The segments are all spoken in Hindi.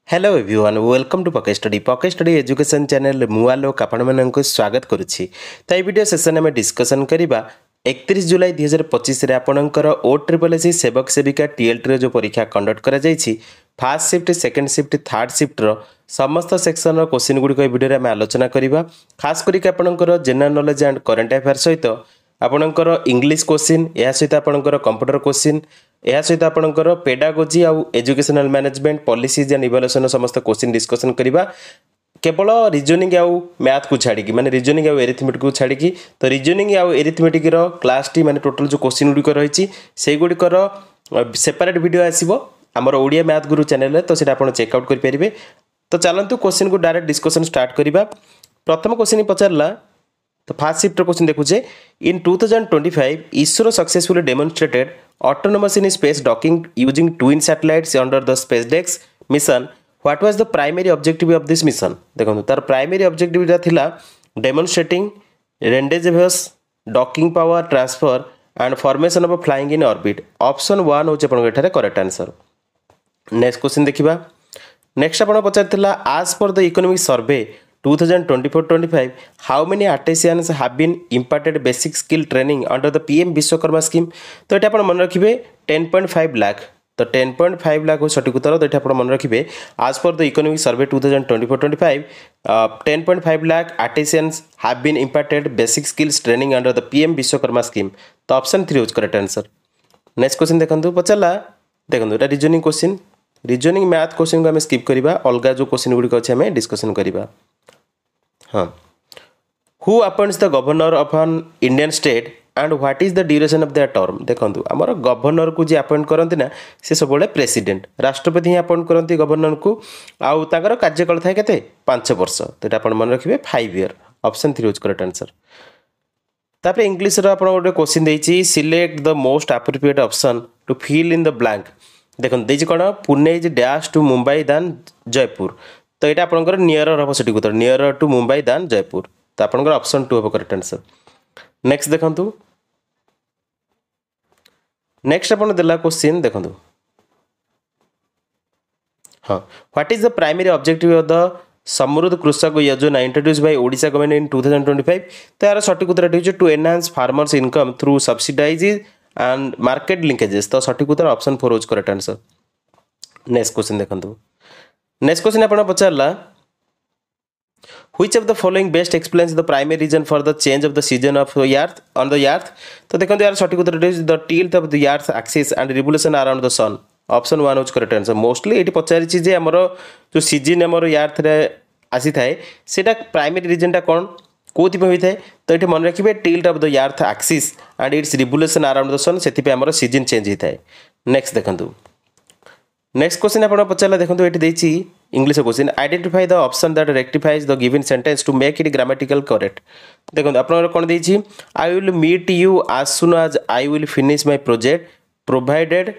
Hello everyone welcome to Pocket Study Education channel मुआ लोक आपको स्वागत करुच्ची तो ये वीडियो सेशन में डिस्कसन करवा 31 जुलाई 2025 आपणकर OSSC सेवक सेविका टीएलटी जो परीक्षा कंडक्ट कर fast shift second shift third shifter समस्त सेक्शन क्वेश्चन गुड़िक वीडियो में आलोचना करवा खास करके आपणकर general knowledge and current affair सहित आपणकर इंग्लिश क्वेश्चन या सहित आपणकर कंप्यूटर क्वेश्चन या सहित आपणकर पेडागोजी आउ educational management policies and evolution समस्त क्वेश्चन डिस्कसन करवा केवल रिजनिंग आउ मैथ को छाड़ी माने रिजनिंग आउ एरिथमेटिक को छाड़ी तो रिजनिंग आउ एरिथमेटिक क्लास टी माने टोटल जो क्वेश्चन गुड़िक रही से गुड़िकर सेपरेट वीडियो आसो आमर ओडिया मैथ गुरु चैनल तो सीटा आप चेकआउट करेंगे। तो चलतु क्वेश्चन को डायरेक्ट डिस्कसन स्टार्ट करवा। प्रथम क्वेश्चन पचारा तो फास्ट शिफ्ट क्वेश्चन देखुचे in 2025 ISRO successfully demonstrated autonomous in space docking using twin satellites under the SpaceX mission. What was the primary objective of this mission? देखो तार प्राइमरी ऑब्जेक्टिव थिला demonstrating rendezvous docking power transfer and formation of flying in orbit. Option 1 होचे अपन एठारे करेक्ट आंसर। नेक्स्ट क्वेश्चन देखिबा। नेक्स्ट अपन पचारथिला as per the economic survey 2024-25 how many artisans have been imparted basic skill training under the PM Vishwakarma scheme. तो ये मन रखिए 10.5 लाख तो 10.5 लाख सठिक उत्तर तो ये मन रखिए as per the Economic Survey 2024-25 10.5 lakh artisans have been imparted basic skills training under the PM Vishwakarma scheme. तो ऑप्शन 3 होज करेक्ट आंसर। नेक्स्ट क्वेश्चन देखंतु पचाला देखंतु एटा reasoning question reasoning math question को आम स्किप करवा अलग जो क्वेश्चन गुड़िक अच्छे आम डिस्कसन करवा। हाँ who appoints the governor of an Indian state and what is the duration of their term. देखो आमर गवर्नर को जी अपॉइंट करती ना सी सब प्रेसिडेंट राष्ट्रपति ही अपॉइंट करती गवर्नर को आउ ताकर कार्यकाल थाए केते 5 वर्ष तो ये मन रखिए 5 ईयर। ऑप्शन 3 होज करेक्ट आंसर। तापर इंग्लिश रो आपण गोटे क्वेश्चन देछि select the most appropriate option to fill in the blank. देखो देछि कोन Pune is dash to Mumbai then Jaipur तो ये आपंकर नियरर हम सठिक उत्तर nearer to Mumbai then Jaipur तो आपंकर ऑप्शन 2 हम करेक्ट आंसर। नेक्स्ट देखंतु नेक्स्ट अपन देला क्वेश्चन देखंतु हाँ what is the primary objective of the Samruddha Krushak Yojana introduce by Odisha government in 2025। तो यार सठिक उत्तर होचे to enhance farmers income through subsidise and market linkages तो सठिक उत्तर ऑप्शन 4 होज करेक्ट आंसर। नेक्स्ट क्वेश्चन देखंतु नेक्स्ट क्वेश्चन आपण पचारला which of the following best explains the primary reason for the change of the season of earth on the earth. तो देखो यार सठिक उत्तर is the tilt of the earth axis and revolution around the sun. Option 1 होज करेक्ट आंसर। मोस्टली एटी पचारिछि जे हमर जो सीजन हमर अर्थ रे आसी थाए सेटा प्राइमरी रीजन टा कोन कोथि पे होई थाए तो एटी मन रखिबे tilt of the earth axis and its revolution around the sun सेति पे हमर सीजन चेंज होई थाए। नेक्स्ट देखंतु नेक्स्ट क्वेश्चन आप पचारा देखो ये English question identify the option that rectifies the given sentence to make it grammatical correct. देखो आप कौन देछि I will meet you as soon as I will finish my project provided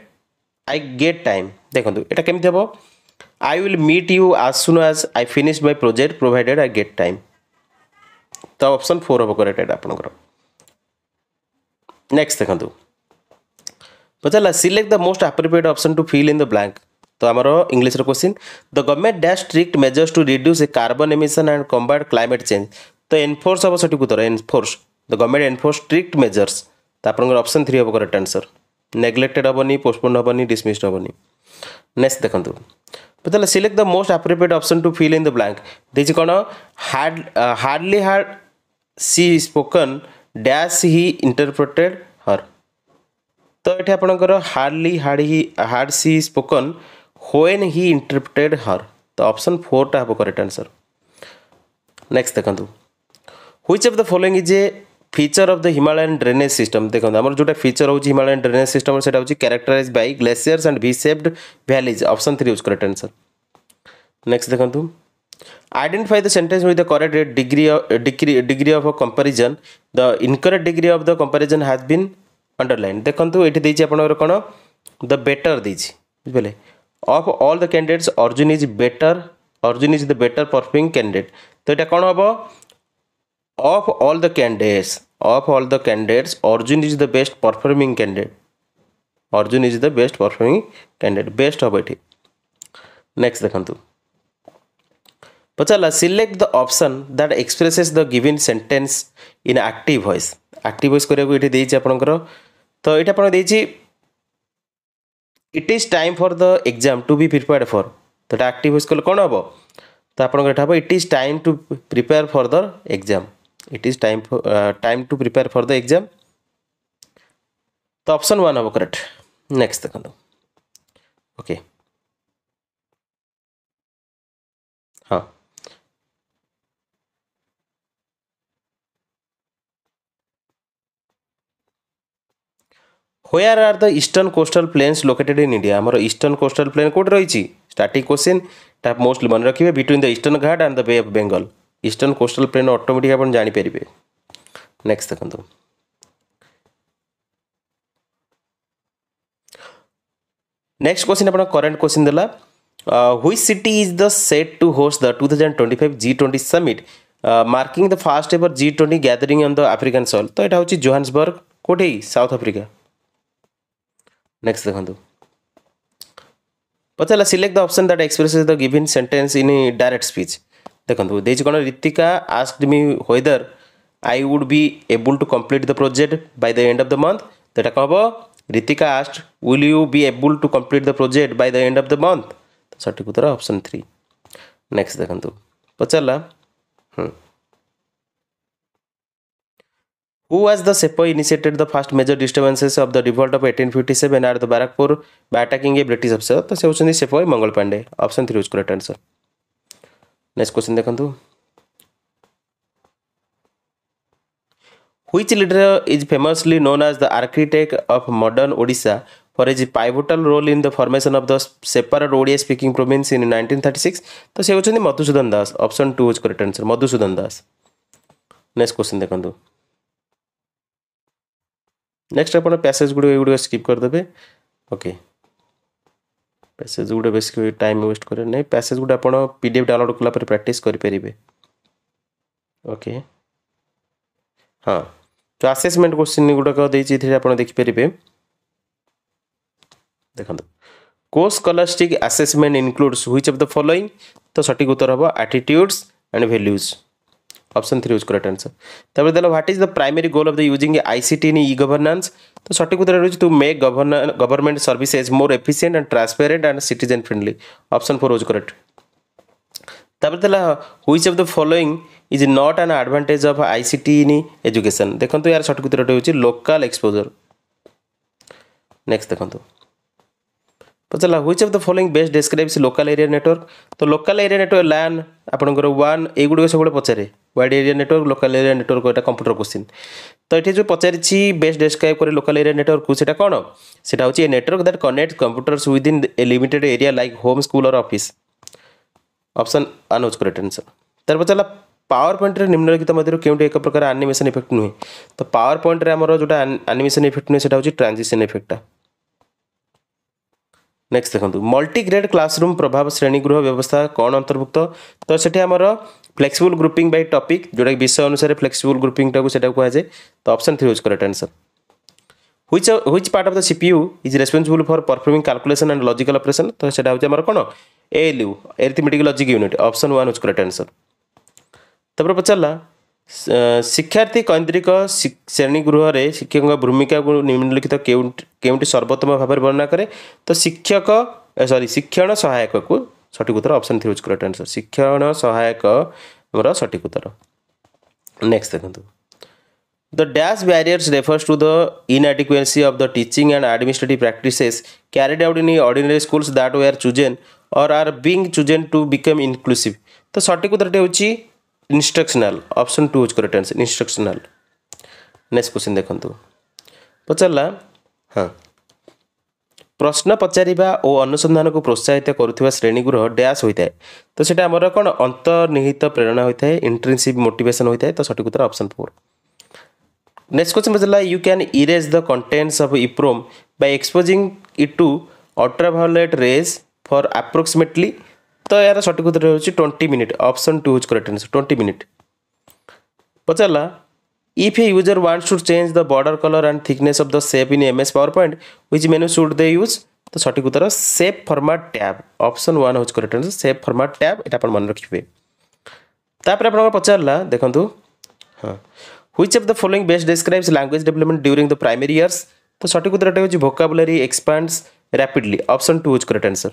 I get time. देखो ये केमती हम I will meet you as soon as I finish my project provided I get time तो ऑप्शन 4 हम करेक्ट आपंकर। नेक्स्ट देखो पचारा select the most appropriate option to fill in the blank. तो आमर English question the government dash strict measures to reduce a carbon emission and combat climate change. तो एनफोर्स हम सठिक उत्तर enforce the government enforce strict measures तो आप ऑप्शन 3 हम करेक्ट आंसर। नेग्लेक्टेड हेनी पोस्टपोन हेनी डिसमिस्ड हेनी। नेक्स्ट देखो पचारा select the most appropriate option to fill in the blank देखिए कौन hardly had she spoken dash he interpreted her. तो ये आपंकर hardly had she spoken when he interpreted her तो ऑप्शन 4 टा हम करेक्ट आंसर। नेक्स्ट देखो which of the following is a feature of the Himalayan drainage system. देखो आमर जो फीचर होची हिमालयन ड्रेनेज सिस्टम सेटा होची characterised by glaciers and V shaped valleys. Option 3 is correct answer. Next देखो identify the sentence with the correct degree of comparison the incorrect degree of the comparison has been underline. देखो ये देती आपंकर कौन द बेटर देती बुझे of all the candidates Arjun is better Arjun is the better performing candidate तो ये कौन हम of all the candidates Arjun is the best performing candidate Arjun is the best performing candidate best हम ये। नेक्स्ट देखो पचाला select the option that expresses the given sentence in active voice. Active voice करिया को एठी देछि आपनकर, तो एटा आपण देछि it is time for the exam to be prepared for, तो एक्टिव वॉइस कले कोन हबो, तो आपन एटा हबो it is time to prepare for the exam. It is time to prepare for the exam, तो ऑप्शन 1 हबो करेक्ट। नेक्स्ट देखंतु ओके हाँ where are the eastern coastal plains located in India. आमर ईस्टर्न कोस्टल प्लेन कोड रही स्टार्टिंग क्वेश्चन टा मोस्टली मन रखिए between the Eastern Ghat and the Bay of Bengal. Eastern coastal plain automatic आप जानीपर। नेक्स्ट देखो नेक्स्ट क्वेश्चन आप करेंट क्वेश्चन देला which city is the set to host the 2025 G20 summit marking the first ever G20 gathering on the African soil. तो यहाँ हूँ जोहान्सबर्ग कोठी साउथ अफ्रीका। नेक्स्ट देखो पचारा select the option that expresses the given sentence in direct speech. देखो देछि कोन Ritika asked me whether I would be able to complete the project by the end of the month. तो एटा कहबो Ritika asked will you be able to complete the project by the end of the month. तो सठिक उत्तर ऑप्शन 3। नेक्स्ट देखो पचारा Who was the sepoy initiated the first major disturbances of the revolt of 1857 at the Barakpur by attacking a British officer? तो से होचंदी sepoy Mangal Pandey. Option 3 is correct answer. Next question देखंतु Which leader is famously known as the architect of modern Odisha for his pivotal role in the formation of the separate Odia speaking province in 1936? तो से होचंदी Madhusudan Das. Option 2 is correct answer Madhusudan Das. Next question देखंतु नेक्स्ट अपन पैसेज गुड़ स्किप करदे। ओके पैसेज गुड़ बेस टाइम वेस्ट करे नहीं पैसेज गुड़ आप पीडीएफ डाउनलोड कला प्रैक्टिस करें। ओके हाँ तो असेसमेंट क्वेश्चन गुड़ाक आप देखिपारे। देखो course scholarship assessment includes which of the following. तो सटीक उत्तर हम attitudes and values. Option 3 is correct answer. तब देला what is the primary goal of the using ICT in e governance. तो सटीक उत्तर रही to make government services more efficient and transparent and citizen friendly. Option 4 is correct. तब देला which of the following is not an advantage of ICT in education. देखंतु यार सटीक उत्तर होची लोकल एक्सपोजर। नेक्स्ट देखंतु पचला which of the following best describes local area network. तो लोकल एरिया नेटवर्क लैन आपनकर 1 एगुड सब पचारे wide area network local area network एटा कंप्यूटर क्वेश्चन। तो ये जो पचारि बेस्ट डिस्क्राइब करे लोकल एरिया नेटवर्क को सेटा कोन सेटा होची a network that connect computers within a limited area like home school और office. Option 1 is correct answer. तर पचला पावर पॉइंट रे निम्नलिखित मध्य केउंटे एक प्रकार एनिमेशन इफेक्ट नुहे। तो पावर पॉइंट रे हमर जोटा एनिमेशन इफेक्ट नुहे सेटा होची ट्रांजिशन इफेक्ट। नेक्स्ट देखो मल्टीग्रेड क्लासरूम प्रभाव श्रेणीगृह व्यवस्था कौन अंतर्भुक्त। तो सेठी हमर फ्लेक्सिबल ग्रुपिंग बाय टॉपिक जोटा विषय अनुसार फ्लेक्सिबल ग्रुपिंग टाको सेटा कहा जाए। तो option 3 is correct answer. Which part of the CPU is responsible for performing calculation and logical operation. तो सेटा होची हमर कोन ALU arithmetic logic unit. Option 1 is correct answer. तब पचारा शिक्षार्थी केन्द्रिक श्रेणीगृह रे शिक्षक भूमिका को निम्नलिखित केउंटी सर्वोत्तम भाव में वर्णना करे। तो शिक्षक शिक्षण सहायक को सठिक उत्तर ऑप्शन 3 इज करेक्ट आंसर। शिक्षण सहायक हमर सठिक उत्तर। नेक्स्ट देखो the dash barriers refers to the inadequacy of the teaching and administrative practices carried out in ordinary schools that we are chosen or are being chosen to become inclusive. तो सठिक उत्तर होची instructional. Option 2 is correct answer instructional. Next question देखो पचारा हाँ प्रश्न पचारिबा और अनुसंधान को प्रोत्साहित करुवा श्रेणीगृह डैश होता है। तो सेटा हमर कोन अंतर्निहित प्रेरणा होता है इंट्रिंसिक मोटिवेशन होता है। तो सठिक उत्तर ऑप्शन 4। नेक्स्ट क्वेश्चन पचारा you can erase the contents of EPROM by exposing it to ultraviolet rays for approximately. तो यार सठिक उत्तर होची 20 minute. Option 2 is correct answer 20 minute. पचारा if a user wants to change the border colour and thickness of the shape in MS PowerPoint which menu should they use. तो सठिक उत्तर shape format tab. Option 1 is correct answer shape format tab. एटा अपन मन रखिबे। तापर आप पचारा देखो हाँ which of the following best describes language development during the primary years तो सठिक उत्तर हो vocabulary expands rapidly option 2 is correct answer.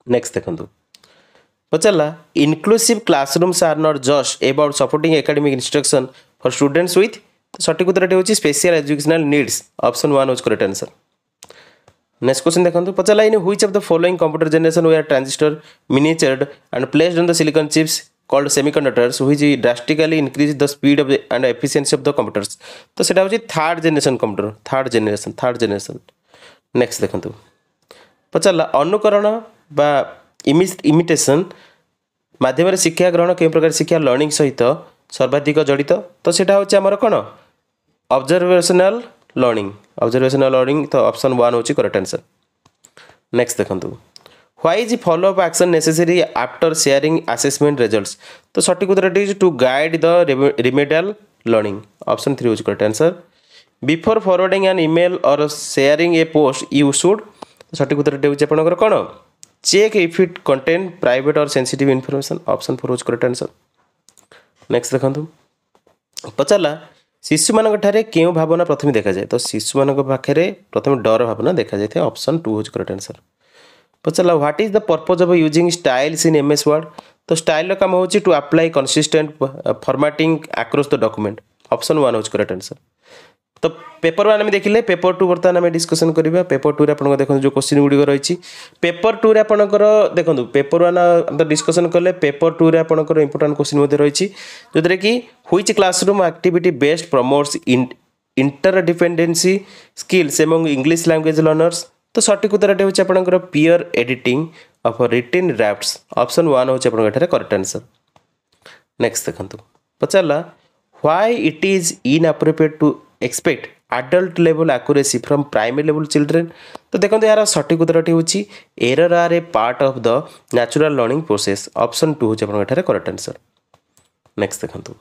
Next देखो पचारा inclusive classrooms are not just about supporting academic instruction for students with तो सठिक उत्तर हो special educational needs option 1 is correct answer. Next question देखो पचारा in which of the following computer generation where transistor miniaturized and placed on the silicon chips called semiconductors which drastically increase the speed of the and efficiency of the computers तो सेटा होची third generation computer third generation. Next देखंतु पचारला अनुकरण बा इमिटेशन माध्यम शिक्षा ग्रहण के प्रकार शिक्षा लर्निंग सहित सर्वाधिक जड़ित तो सेटा होची हमर कोन ऑब्जर्वेशनल लर्निंग तो ऑप्शन 1 होची करेक्ट आंसर। नेक्स्ट देखंतु Why is follow up action necessary after sharing assessment results तो सठिक उत्तर is to guide the remedial learning option 3 is correct answer. Before forwarding an email or sharing a post you should सठिक उत्तर होची आपनकर कोन check if it contain private or sensitive information option 4 is correct answer. Next देखंतु पचारला शिशु मानक ठारे केउ भावना प्रथम देखा जाए तो शिशु मानक पाखरे प्रथम डर भावना देखा जाए ऑप्शन 2 इज करेक्ट आंसर। पचारा what is the purpose of using styles in MS Word तो स्टाइल काम होची to apply consistent formatting across the document option 1 is correct answer. तो पेपर 1 में देखिले पेपर 2 बर्तमान आम डिस्कसन करबा पेपर 2 रे आपन देखो जो क्वेश्चन गुडी रही पेपर 2 रे आपनकर देखो पेपर 1 हम डिस्कसन कले पेपर 2 रे आपनकर इंपोर्टेंट क्वेश्चन मध्ये रही जोदरे कि which classroom activity best promotes interdependency skills among English language learners तो सठिक उत्तर होची आपनकर peer editing of written drafts option 1 होची आपनकर एठारे करेक्ट आंसर। नेक्स्ट देखंतु पचारला why it is inappropriate to expect adult level accuracy from primary level children तो देखो यार सठिक उत्तर होची error are a part of the natural learning process option 2 होची आपनकर एठारे करेक्ट आंसर। नेक्स्ट देखंतु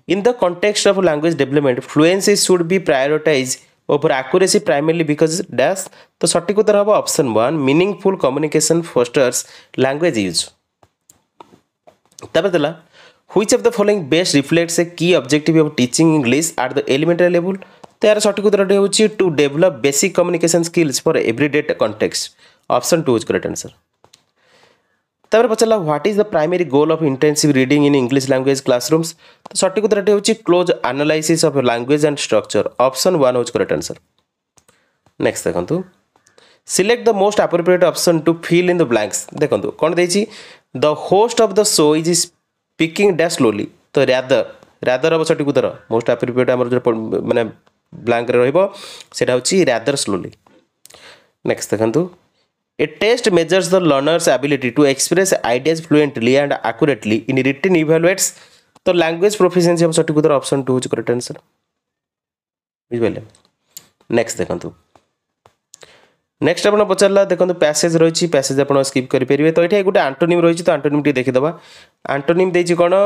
in the context of language development fluency should be prioritize over accuracy primarily because dash तो सठिक उत्तर हम option 1 meaningful communication fosters language use. तापर which of the following best reflects a key objective of teaching English at the elementary level तो यार सठिक उत्तर होची to develop basic communication skills for everyday context option 2 is correct answer. तापर पचारा what is the primary goal of intensive reading in English language classrooms तो सठिक उत्तर होची close analysis of language and structure option 1 is correct answer. Next देखंतु select the most appropriate option to fill in the blanks देखंतु कोन देछि the host of the show is speaking dash slowly तो रादर अब सठिक उत्तर मोस्ट एप्रोप्रिएट हमर जो माने ब्लैंक रे रहइबो सेटा होची रादर स्लोली। नेक्स्ट देखंतु A test measures the learner's ability to express ideas fluently and accurately in written evaluates तो language proficiency हम सठिक उत्तर ऑप्शन 2 करेक्ट आंसर बुझिबले। नेक्स्ट देखंतु नेक्स्ट आपण पचारला देखंतु पैसेज रहिछि पैसेज आपण स्किप करि परिबे तो एठे गुटे एंटोनिम रहिछि तो एंटोनिम टी देखि दबा एंटोनिम देछि कोन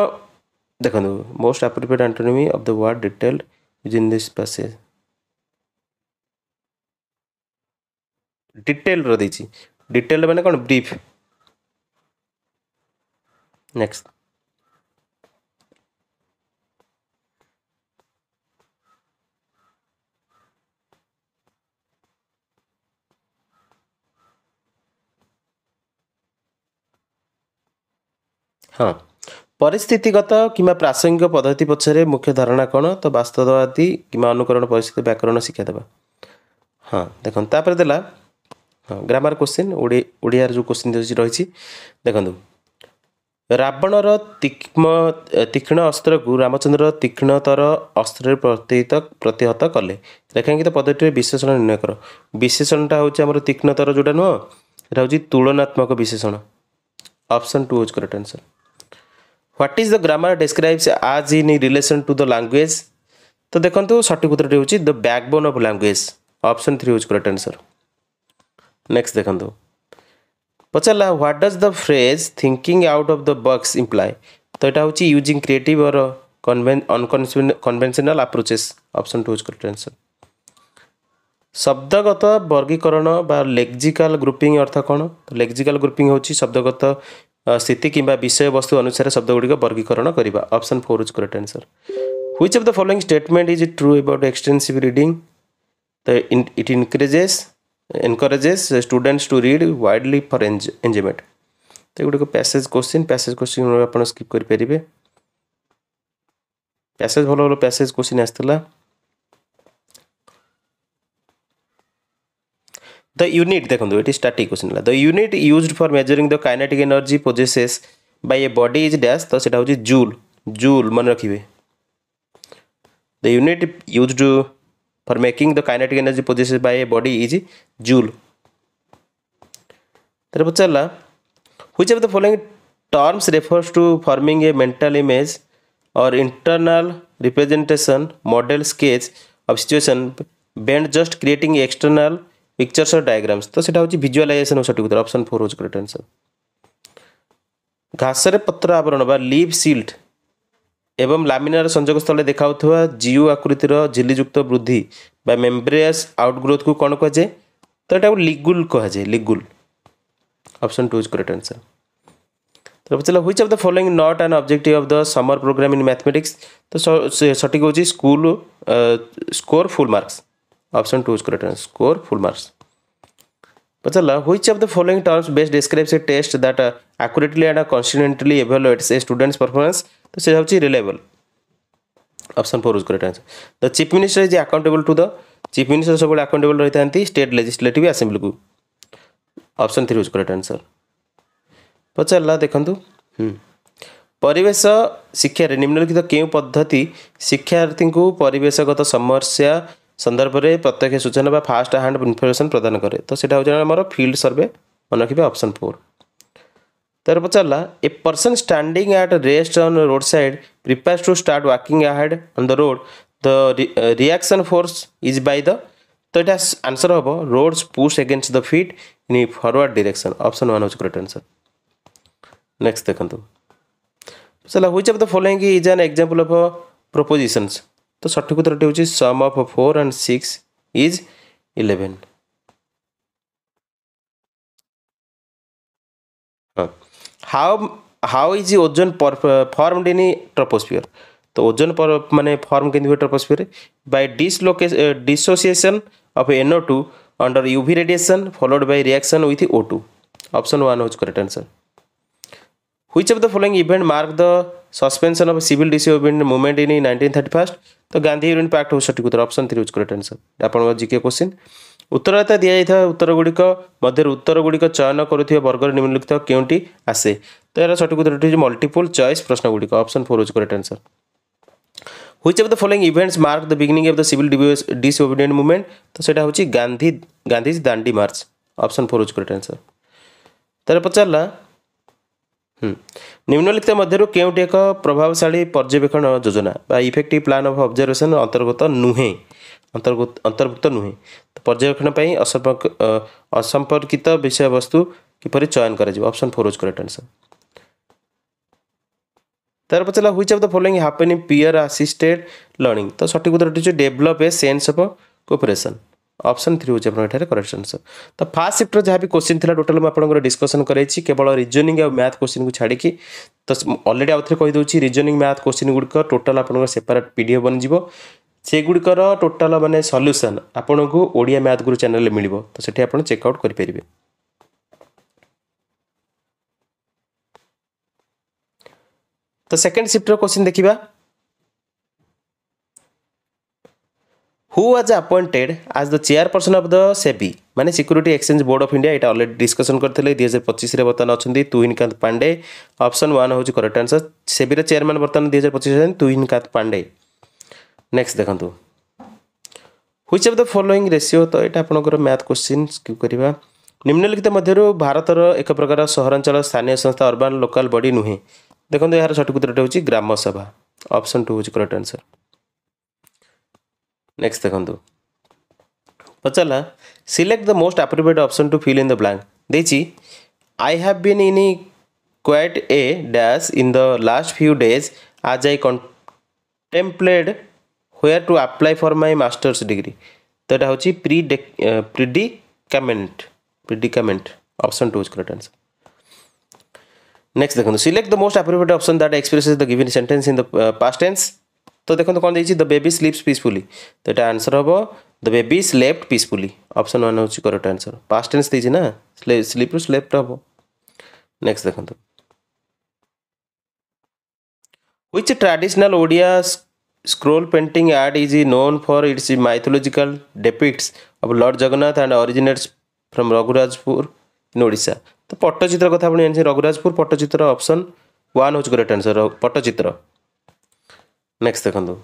देखंतु most appropriate antonym of the word detailed in this passage detail रो देछि डिटेल माने कोन ब्रीफ। नेक्स्ट हाँ परिस्थितिगत कि प्रासंगिक पद्धति पछरे मुख्य धारणा कौन तो वास्तववादी कि अनुकरण परिस्थिति व्याकरण शिक्षा देवा। हाँ देखो तापर देला हाँ ग्रामर क्वेश्चन ओडियार जो क्वेश्चन रही देखो रावणर तीक्ष्ण अस्त्र को रामचंद्र तीक्ष्णतर अस्त्र प्रतिहत कले रेखांकित पद्धति विशेषण निर्णय कर विशेषणटा हूँ आम तीक्ष्णतर जोटा नुह एटा हूँ तुलनात्मक विशेषण option 2 is correct answer. What is the grammar describes as in relation to the language तो देखो सठिक उत्तर हूँ the backbone of language option 3 is correct answer. Next देखो पचारा what does the phrase thinking out of the box imply तो यहाँ हूँ using creative or unconventional approaches option 2 is correct answer. शब्दगत वर्गीकरण बा लेक्सिकल ग्रुपिंग अर्थ कौन तो लेक्सिकल ग्रुपिंग हूँ शब्दगत स्थिति किंबा विषय वस्तु अनुसार शब्द गुड़िक वर्गीकरण करवा option 4 is correct answer which of the following statement is true about extensive reading तो it encourages students to read widely for enjoyment तो गुड़िक पैसेज क्वेश्चन आप स्किप करेंगे पैसेज भल भल पैसेज क्वेश्चन आसाला द यूनिट देखो ये static question the unit used for measuring the kinetic energy possesses by a body is dash तो सेटा होची जूल जूल मन रखिबे the unit used for making the kinetic energy possesses by a body is joule तर पचला which of the following terms refers to forming a mental image or internal representation model sketch of situation beyond just creating external pictures or diagrams तो सेटा होची विजुअलाइजेशन सठिक उत्तर ऑप्शन 4 होची करेक्ट आंसर घासरे पत्र आवरण बा लीव सील्ड एवं लामिनार संजोग स्थल देखाउथवा जीव आकृतिर झिल्लीयुक्त वृद्धि बा मेम्ब्रेयस आउटग्रोथ को कौन कह जाए तो एटा लिगुल कह जाए लिगुल ऑप्शन 2 इज करेक्ट आंसर तो चलो which of the following not an objective of the summer program in mathematics तो सठिक होची school score full marks option 2 is correct answer score full marks पचला which of the following terms best describes a test that accurately and constituently evaluates a students performance तो से होची reliable option 4 is correct answer the chief minister is accountable to the chief minister सब अकाउंटेबल रहतांती स्टेट लेजिस्लेटिव असेंबली को ऑप्शन 3 इज करेक्ट आंसर पचला देखंतु परिवेश शिक्षा निम्नलिखित केउ पद्धति शिक्षार्थी को परिवेशगत समस्या संदर्भ में प्रत्यक्ष सूचना बा फास्ट हैंड इनफॉरमेशन प्रदान करे तो सेटा होजा हमर फील्ड सर्वे मन रखिबे ऑप्शन 4 तर पचला a person standing at rest on road side prepares to start walking ahead on the road the reaction force is by the तो एटा आंसर होबो roads push against the feet in forward direction option 1 is correct answer next देखंतु चला which of the following is an example of propositions तो सठिक उत्तर होची sum of 4 and 6 is 11 how is ozone formed in troposphere तो ओजोन पर माने फॉर्म केंदी हुए troposphere by dissociation of NO2 under UV radiation followed by reaction with O2 option 1 is correct answer which of the following event mark the suspension of civil disobedient movement in 1931 तो गांधी यूनियन पैक्ट हो सठिक उत्तर ऑप्शन 3 इज करेक्ट आंसर आपन जीके क्वेश्चन उत्तरदाता दिया जाता उत्तर गुड़िक मध्य उत्तर गुड़िक चयन करुवा वर्गर निम्नलिखित केउंटी आसे तो यार सठिक उत्तर मल्टीपल चॉइस प्रश्न गुड़िक option 4 is correct answer which of the following events mark the beginning of the civil disobedient movement तो सेटा होची Gandhi Dandi march option 4 is correct answer तार पचारला निम्नलिखित मध्य केउंटी एक प्रभावशाली पर्यवेक्षण योजना बा इफेक्टिव प्लान ऑफ ऑब्जर्वेशन अंतर्गत नुहे अंतर्भुक्त नुहे तो पर्यवेक्षण पई असंपर्कित विषय वस्तु किपरि चयन करा ऑप्शन 4 इज करेक्ट आंसर तार पचला which of the following happen in peer assisted learning तो सठिक उत्तर होची develop a sense of cooperation option 3 होची अपन एठारे करेक्ट आंसर तो फास्ट शिफ्ट जहाँ भी क्वेश्चन थिला टोटल मैं आपन डिस्कशन करैछि केवल रीजनिंग और मैथ क्वेश्चन को छाड़ी की तो ऑलरेडी आउथरे कहि दोछि रीजनिंग मैथ क्वेश्चन गुडक टोटल आपन सेपरेट पीडीएफ बन जिवो से गुडकर टोटल माने सॉल्यूशन आपन को ओडिया मैथ गुरु चैनल ले मिलिबो तो सेठी आपन चेक आउट करि परिबे तो सेकंड शिफ्ट रो क्वेश्चन देखिबा Who was appointed as the chairperson of the SEBI माने security exchange board of India Etah already discussion करथिले 2025 रे बर्तन अछंती तुहिनकांत पांडे ऑप्शन 1 होची करेक्ट आंसर सेबी रे चेयरमैन बर्तन 2025 रे तुहिनकांत पांडे नेक्स्ट देखंतु which of the following ratio तो एटा आपनकर मैथ क्वेश्चन स्किप करिवा निम्नलिखित मध्यरु भारतर एक प्रकार सहरांचल स्थानीय संस्था अर्बन लोकल बॉडी नुहे देखंतु यार सठिक उत्तर होची ग्राम सभा ऑप्शन 2 होची करेक्ट आंसर नेक्स्ट देखंतु पचला select the most appropriate option to fill in the blank देछि I have been in quite a dash in the last few days as I contemplate where to apply for my masters degree तो एटा होची predicament option 2 is correct answer next देखो select the most appropriate option that expresses the given sentence in the past tense तो देखो कौन देछि द बेबी स्लीप्स पीसफुली तो एटा आंसर हबो the baby slept peacefully option 1 होछि करेक्ट आंसर पास्ट टेंस देछि ना स्लीप रु स्लेप्ट हबो नेक्स्ट देखो which traditional Odia scroll painting art is known for its mythological depicts of Lord Jagannath and originates from Raghurajpur in Odisha तो पट्टचित्र कथा आपण जानि रघुराजपुर पट्टचित्र ऑप्शन 1 होच करेक्ट आंसर पट्टचित्र नेक्स्ट देखंतु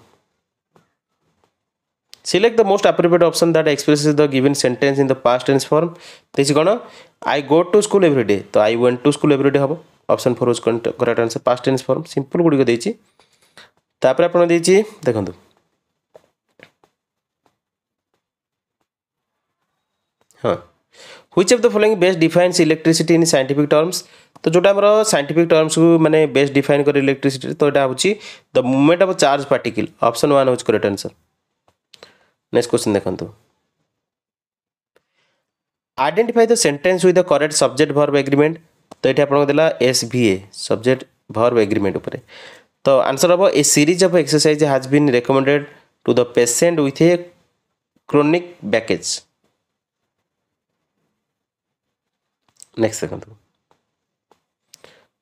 select the most appropriate option that expresses the given sentence in the past tense form this कोन I go to school every day तो I went to school every day हबो ऑप्शन 4 होच correct answer past tense form simple गुडी को देछि तापर आपण देछि देखंतु हां which of the following best defines electricity in scientific terms तो जोटा हमर साइंटिफिक टर्म्स को माने बेस्ट डिफाइन कर इलेक्ट्रिसिटी तो एटा होछि the movement of charge particle option 1 होछि करेक्ट आंसर नेक्स्ट क्वेश्चन देखंतु identify the sentence with the correct subject verb agreement तो एटा आपण देला एसवीए सब्जेक्ट वर्ब एग्रीमेंट ऊपर तो आंसर हम a series of exercise has been recommended to the patient with a chronic backache next देखो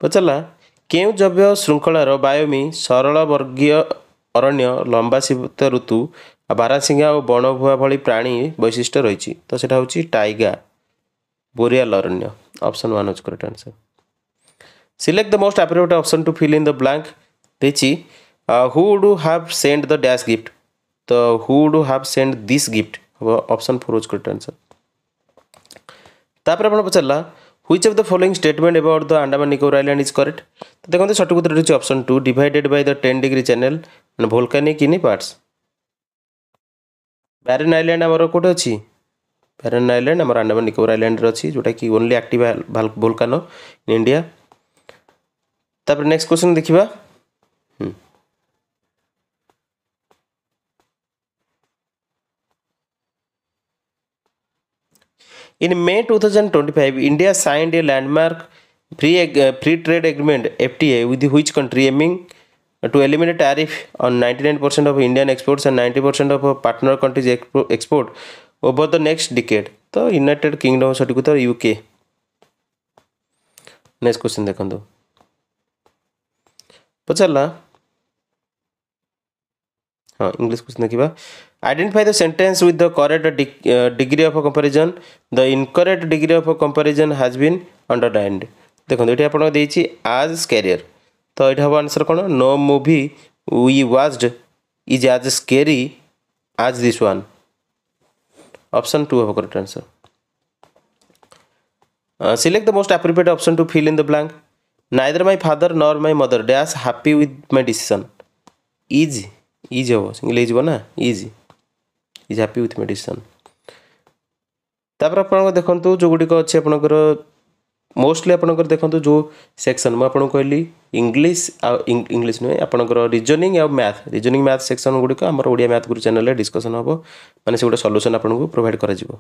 पचला केउ जव्य श्रृंखलार बायोमी सरल वर्गीय अरण्य लंबा शीत ऋतु बारासिंगा और बणभुआ भली प्राणी वैशिष्ट्य रही तो सेटा होची टाइगा बोरियल अरण्य ऑप्शन 1 होची correct answer select the most appropriate option to fill in the blank देछि who would have send the dash gift तो who would have send this gift option 4 होची करेक्ट आंसर तापर आपण पचला which of the following statement about the Andaman Nicobar island is correct तो देखो सठिक उत्तर होची option 2 divided by the 10 degree channel and volcanic in parts Barren island हमर कोट अछि बैरन आइलैंड हमर अंडमान निकोबार आइलैंड रे अछि जोटा कि only active volcano in India तापर नेक्स्ट क्वेश्चन देखिबा In May 2025, India signed a landmark free trade agreement (FTA) with which country aiming to eliminate tariff on 99% of Indian exports and 90% of partner countries export over the next decade. तो United Kingdom सटिक उत्तर UK. नेक्स्ट क्वेश्चन देखंतु पचला हाँ इंग्लिश क्वेश्चन देखिबा identify the sentence with the correct degree of comparison the incorrect degree of comparison has been underlined देखो ये आपन देछि आज कैरियर तो ये हम आंसर कोन no movie we watched is as scary as this one option 2 होगा correct answer select the most appropriate option to fill in the blank neither my father nor my mother dash happy with my decision is हो सिंगल इज बना is happy with my decision तापर आपण देखंतु जो गुडी को अछि आपनकर मोस्टली आपनकर देखंतु जो सेक्शन म आपन कहली इंग्लिश इंग्लिश नै आपनकर रीजनिंग आ मैथ सेक्शन गुडी को हमर ओडिया मैथ गुरु चैनल रे डिस्कशन होबो माने से गुडा सॉल्यूशन आपन को प्रोवाइड करा जिवो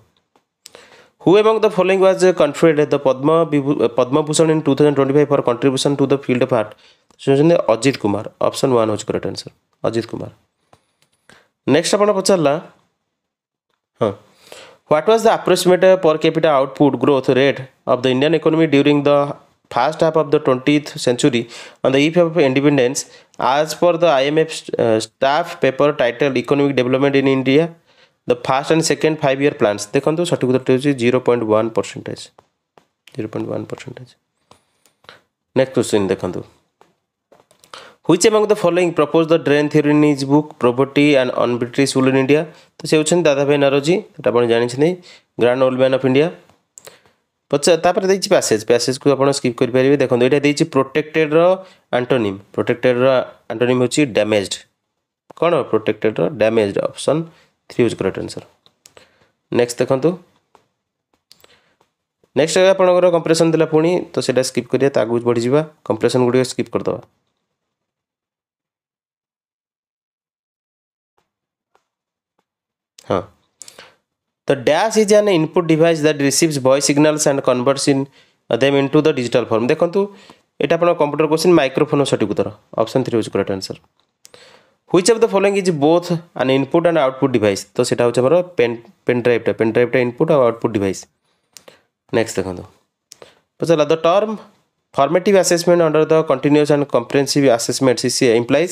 who among the following was conferred the Padma Bhushan in 2025 for contribution to the field of art Sujan Ajit Kumar option 1 होच correct answer Ajit Kumar next अपन पचारला हाँ what was the approximate per capita output growth rate of the Indian economy during the first half of the 20th century on the eve of independence as per the IMF staff paper titled economic development in India the first and second 5-year plans देखंतु सठिक उत्तर होची 0.1% 0.1% नेक्स्ट क्वेश्चन देखंतु Which among the following proposed the drain theory in his book Poverty and Unbritish Rule in India? तो से होछन दादा भाई नारोजी एटा आपण जानि छनै grand old man of India पछा तापर देछि पैसेज को आपण स्किप कर परिबे देखन एटा देछि प्रोटेक्टेड रो एंटोनिम होछि डैमेज्ड कोन प्रोटेक्टेड रो damaged option 3 is correct answer next देखंतु नेक्स्ट आपण कंप्रेशन दिला पुनी तो सेटा स्किप करिया तागु बढ़ी जिबा कंप्रेशन गुडी स्किप कर दवा हाँ the dash is an input device that receives voice signals and converts them into the digital form देखंतु এটা আপনার কম্পুটর কোশ্চিন মাইক্রোফোন সঠিক উত্তর অপশন 3 হচ্ছে correct answer which of the following is both an input and output device তো সেটা হচ্ছে আমার পেন ড্রাইভটা ইনপুট আর আউটপুট ডিভাইস নেক্সট দেখুন পচারা the term formative assessment under the continuous and comprehensive assessment CC implies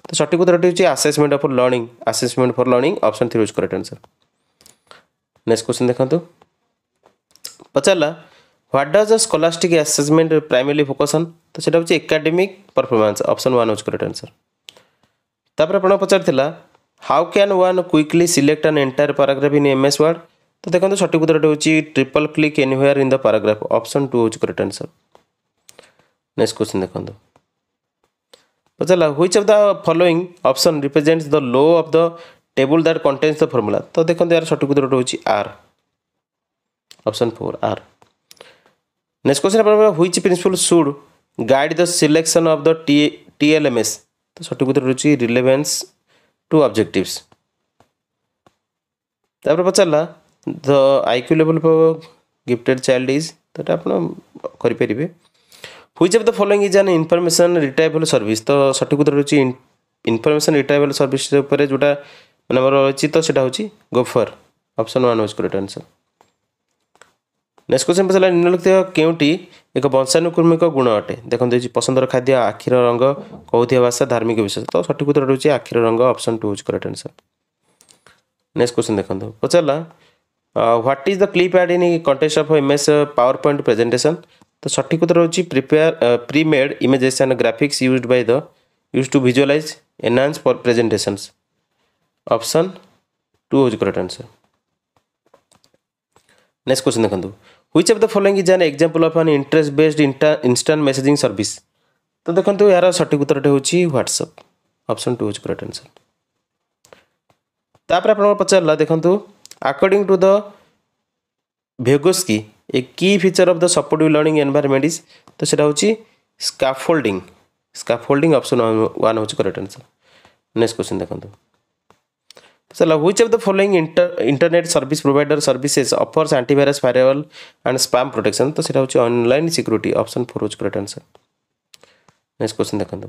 तो सঠিক उत्तरটি হচ্ছে असेसमेंट फॉर लर्निंग ऑप्शन 3 হচ্ছে करेक्ट आंसर नेक्स्ट क्वेश्चन देखंतु पचारला what does the scholastic assessment primarily focus on तो सेटा हচ্ছে एकेडमिक परफॉर्मेंस ऑप्शन 1 হচ্ছে करेक्ट आंसर तापर आपण पचारथिला how can one quickly select an entire paragraph in MS Word तो देखंतु सঠিক उत्तरটি হচ্ছে triple click anywhere in the paragraph option 2 হচ্ছে करेक्ट आंसर नेक्स्ट क्वेश्चन देखंतु पचारला which of the following option represents the row of the table that contains the formula तो देखंतु यार सঠিক उत्तरটি হচ্ছে आर ऑप्शन 4 आर नेक्स्ट क्वेश्चन अपन which principle should guide the selection of the TLMS तो सঠিক उत्तर होची रिलेवेंस टू ऑब्जेक्टिव्स तापर पचारला the IQ level for gifted child is तो अपन करि परिबे which of the following is an information retrieval service तो सঠিক उत्तर होची इनफॉरमेशन रिट्राइवल सर्विस ऊपर जोटा माने हमर होची तो सेटा होची गोफर ऑप्शन 1 होची करेक्ट आंसर नेक्स्ट क्वेश्चन पचारला निम्नलिखित केउटी एक वंशानुक्रमिक गुण अटे देखंतु पसंदर खाद्य आखिर रंग कौथिया भाषा धार्मिक विशेष तो सঠিক उत्तर होची आखिर रंग ऑप्शन 2 होची करेक्ट आंसर नेक्स्ट क्वेश्चन देखंतु पचारला what is the clip art in context of MS PowerPoint presentation तो सঠিক उत्तर होची premade images and graphics used to visualise enhance for presentations option 2 होची करेक्ट आंसर नेक्स्ट क्वेश्चन देखंतु which of the following is an example of an interest based instant messaging service तो देखंतु यार सঠিক उत्तरटे होची व्हाट्सएप ऑप्शन 2 होची करेक्ट आंसर तापर आपण पचारला देखंतु अकॉर्डिंग टू द भेगोस्की ए की feature of the supportive learning environment is तो सेटा होची स्कैफोल्डिंग ऑप्शन 1 होची करेक्ट आंसर नेक्स्ट क्वेश्चन देखंतु चलो which of the following internet service provider services offers antivirus firewall and spam protection तो सेटा होची ऑनलाइन सिक्योरिटी ऑप्शन 4 होची करेक्ट आंसर नेक्स्ट क्वेश्चन देखंतु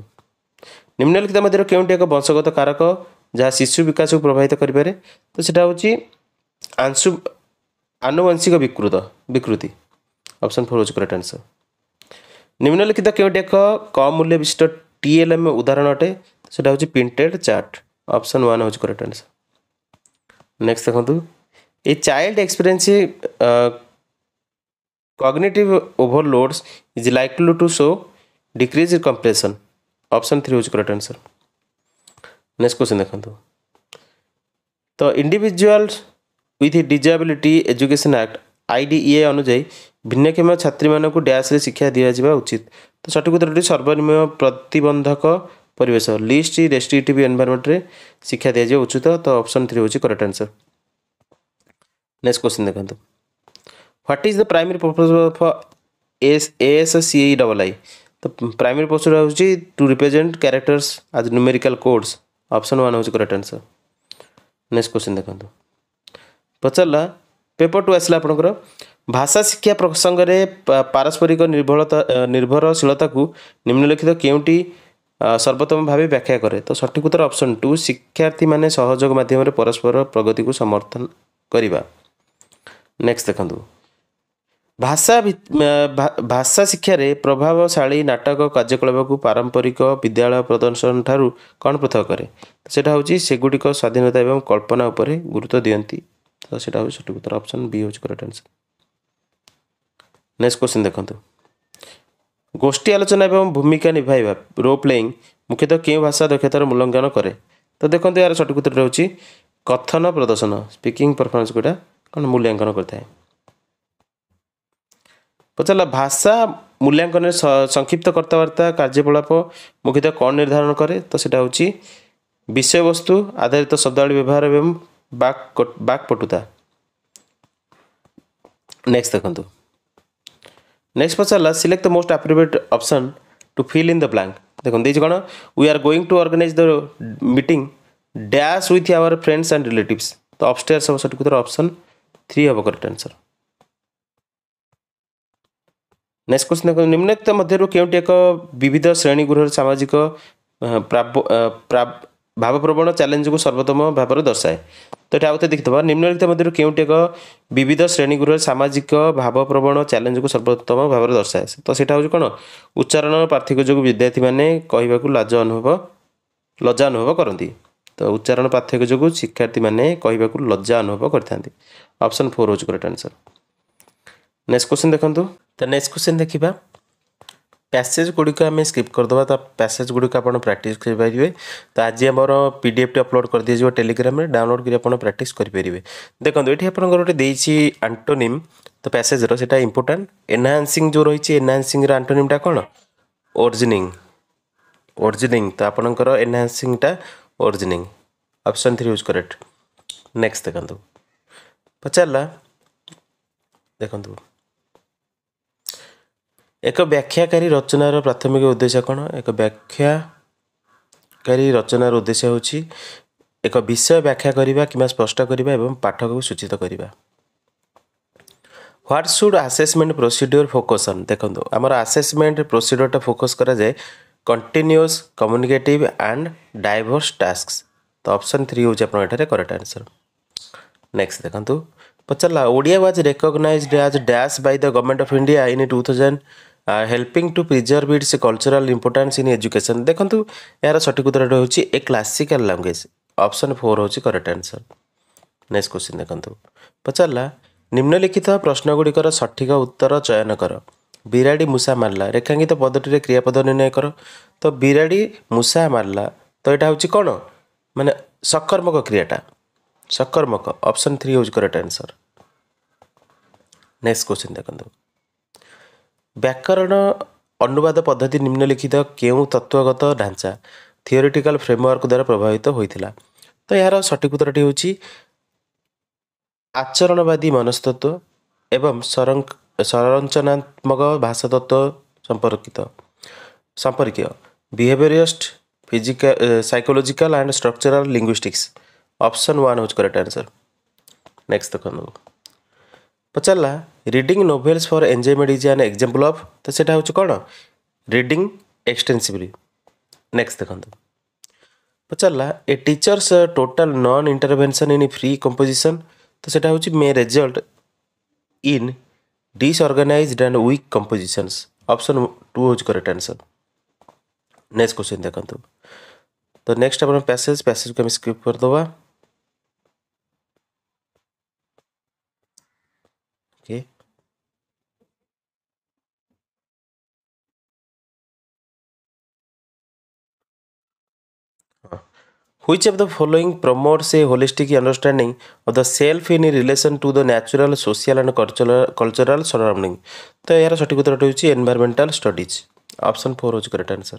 निम्नलिखित मध्य केउंटी एक वंशगत कारक जहाँ शिशु विकास को प्रभावित करिपारे तो सेटा होची आनुवंशिक विकृति ऑप्शन 4 होची करेक्ट आंसर निम्नलिखित केउंटी एक कम मूल्य विशिष्ट टीएलएम उदाहरण अटे सेटा होची प्रिंटेड चार्ट ऑप्शन 1 होची करेक्ट आंसर नेक्स्ट देखो a child experiences cognitive overloads is likely to show decrease comprehension option 3 होची करेक्ट आंसर नेक्स्ट क्वेश्चन देखो तो individuals with disability education act IDEA अनुसार भिन्नक्षम छात्री मान को डैश रे शिक्षा दिया उचित तो सঠিক उत्तर सर्वनिम्न प्रतिबंधक परिवेश लिस्ट रेस्ट्रिक्टिव एनवायरनमेंट रे शिक्षा दिया उचित तो ऑप्शन 3 होची करेक्ट आंसर नेक्स्ट क्वेश्चन देखंतु what is the primary purpose of ASCII तो प्राइमरी पर्पस होची to represent characters as numerical codes option 1 होची करेक्ट आंसर नेक्स्ट क्वेश्चन देखंतु पचला पेपर 2 आसला आपनकर भाषा शिक्षा प्रसंग रे पारस्परिक निर्भरशीलता को निम्नलिखित केउंटी सर्वोत्तम भाव व्याख्या करे तो सঠিক उत्तर ऑप्शन 2 शिक्षार्थी माने सहयोग माध्यम रे परस्पर प्रगति को समर्थन करिबा नेक्स्ट देखंतु भाषा शिक्षा रे प्रभावशाली नाटक कार्यकलाप को पारंपरिक विद्यालय प्रदर्शन ठारू कौन पृथक करे तो सेटा होची सेगुडी को स्वाधीनता एवं कल्पना ऊपर गुरुत्व दियंती तो सेटा होची सঠিক उत्तर ऑप्शन बी होची करेक्ट आंसर नेक्स्ट क्वेश्चन देखंतु गोष्ठी आलोचना एवं भूमिका निभाइबा रोल प्लेइंग मुख्यतः केउ भाषा दक्षतार मूल्यांकन करे तो देखंतु यार सঠিক उत्तर होची कथन प्रदर्शन स्पीकिंग परफॉर्मेंस कोटा कौन मूल्यांकन करता है पचला भाषा मूल्यांकन संक्षिप्त कर्तावार्ता कार्यकलाप मुख्यतः कौन निर्धारण करे तो सेटा होची विषय वस्तु आधारित शब्दावली व्यवहार एवं वाक्पटुता नेक्स्ट देखंतु नेक्स्ट पचारला select the most appropriate option to fill in the blank देखो देज कौन we are going to organise the meeting dash with our friends and relatives तो अपस्टेयर सब सঠিক उत्तर ऑप्शन 3 होबो करेक्ट आंसर नेक्स्ट क्वेश्चन देखो निम्नलिखित मध्यरु केउटी एक विविध श्रेणी गृह सामाजिक भावप्रवण चैलेंज को सर्वोत्तम भाव दर्शाए तो ये आउे देखिए निम्नलिखित मध्यरु केउटी एक विविध श्रेणी गृह सामाजिक भावप्रवण चैलेंज को सर्वोत्तम भाव दर्शाए तो सेटा हूँ कौन उच्चारण पार्थिक्य जो विद्यार्थी मैंने कहवाक लज्जा अनुभव करती तो उच्चारण पार्थक्य जो शिक्षार्थी मैंने कहवाक लज्जा अनुभव करते ऑप्शन 4 हूँ करेक्ट आंसर। नेक्स्ट क्वेश्चन देखो तो नेक्स्ट क्वेश्चन देखा पैसेज गुड़िक आम स्किप करदे तो पैसेज गुड़िक आप प्राक्ट करेंगे तो आज आम पीडीएफ टी अपलोड कर दिया टेलीग्राम में डाउनलोड कर प्राक्ट करेंगे देखो ये आप गोटे आंटोनिम तो पैसेज रोटा इंपोर्टाट एनहांसिंग जो रही एनहांसिंग आंटोनिमटा कौन ओरिजिनिंग ओरिजिनिंग तो आपंकर एनहांसिंगटा ओरिजिनिंग ऑप्शन 3 यूज करेक्ट। नेक्स्ट देखो पचारा देखो एक व्याख्याकारी रचनार प्राथमिक उद्देश्य कौन एक व्याख्याकारी रचनार उद्देश्य होची एक विषय व्याख्या करने कि स्पष्ट करने एवं पाठक को सूचित करने। What should assessment procedure focus on देखो आमर असेसमेंट प्रोसीड्योरटा फोकस करा जाए continuous communicative and diverse tasks तो ऑप्शन 3 हूँ आपरे करेक्ट आंसर। नेक्स्ट देखो पचारा Odia was recognised as dash by the government of India in 2000 helping to preserve its cultural importance in education देखो यार सठिक उत्तर होची ए क्लासिकल लैंग्वेज ऑप्शन 4 होची करेक्ट आंसर। नेक्स्ट क्वेश्चन देखो पचारा निम्नलिखित प्रश्नगुड़िकर सठिक उत्तर चयन कर बिराड़ी मूषा मारला रेखांकित पदटी क्रियापद निर्णय कर तो बिराड़ी मूषा मारला तो यहाँ हूँ कौन माने सकर्मक क्रियाटा सकर्मक ऑप्शन 3 हूँ करेक्ट आंसर। नेक्स्ट क्वेश्चन देखो व्याकरण अनुवाद पद्धति निम्नलिखित केउं तत्वगत ढांचा थियोरिटिकल फ्रेमवर्क द्वारा प्रभावित होता तो यार सठिक उत्तरटी होची आचरणवादी मनस्तत्व एवं संरचनात्मक भाषा तत्व संपर्कीय behaviourist physical psychological and structural linguistics option 1 हूँ करेक्ट आंसर। नेक्स्ट देखो पचारा reading novels for enjoyment is an example of तो सेटा हूँ कौन रीडिंग एक्सटेंसिवली। नेक्स्ट देखो पचारा a teacher's total non intervention in free composition तो सेटा हूँ may result in disorganised and weak compositions option 2 हूँ करेक्ट आंसर। नेक्स्ट क्वेश्चन देखो तो नेक्स्ट अपन पैसेज को हम स्किप करदे okay Which of the following promotes a holistic understanding of the self in relation to the natural, social and cultural surrounding तो यार सठिक उत्तर होची एनवायरमेंटल स्टडीज ऑप्शन 4 होची करेक्ट आंसर।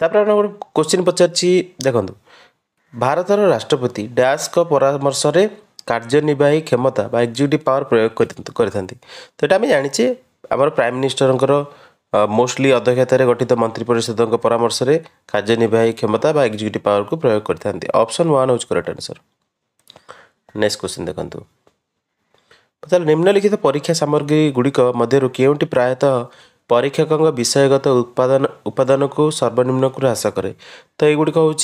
तापर क्वेश्चन पचारछि देखो भारतर राष्ट्रपति डैश को परामर्श रे कार्यनिर्वाही क्षमता बा एग्जीक्यूटिव पावर प्रयोग करथांती तो एटा हम जानिछे हमर प्राइम मिनिस्टर मोस्टली अध्यक्षतार गठित मंत्रिपरिषद परामर्श रे कार्यनिर्वाही क्षमता बा एग्जीक्यूटिव पावर को प्रयोग करथांती ऑप्शन 1 होच करेक्ट आंसर। नेक्स्ट क्वेश्चन देखंतु पताल निम्नलिखित परीक्षा सामग्री गुड़िक मध्यरु केउंटी प्रायतः परीक्षक विषयगत उपादान को सर्वनिम्न को ह्रास करे तो युड़िक हूँ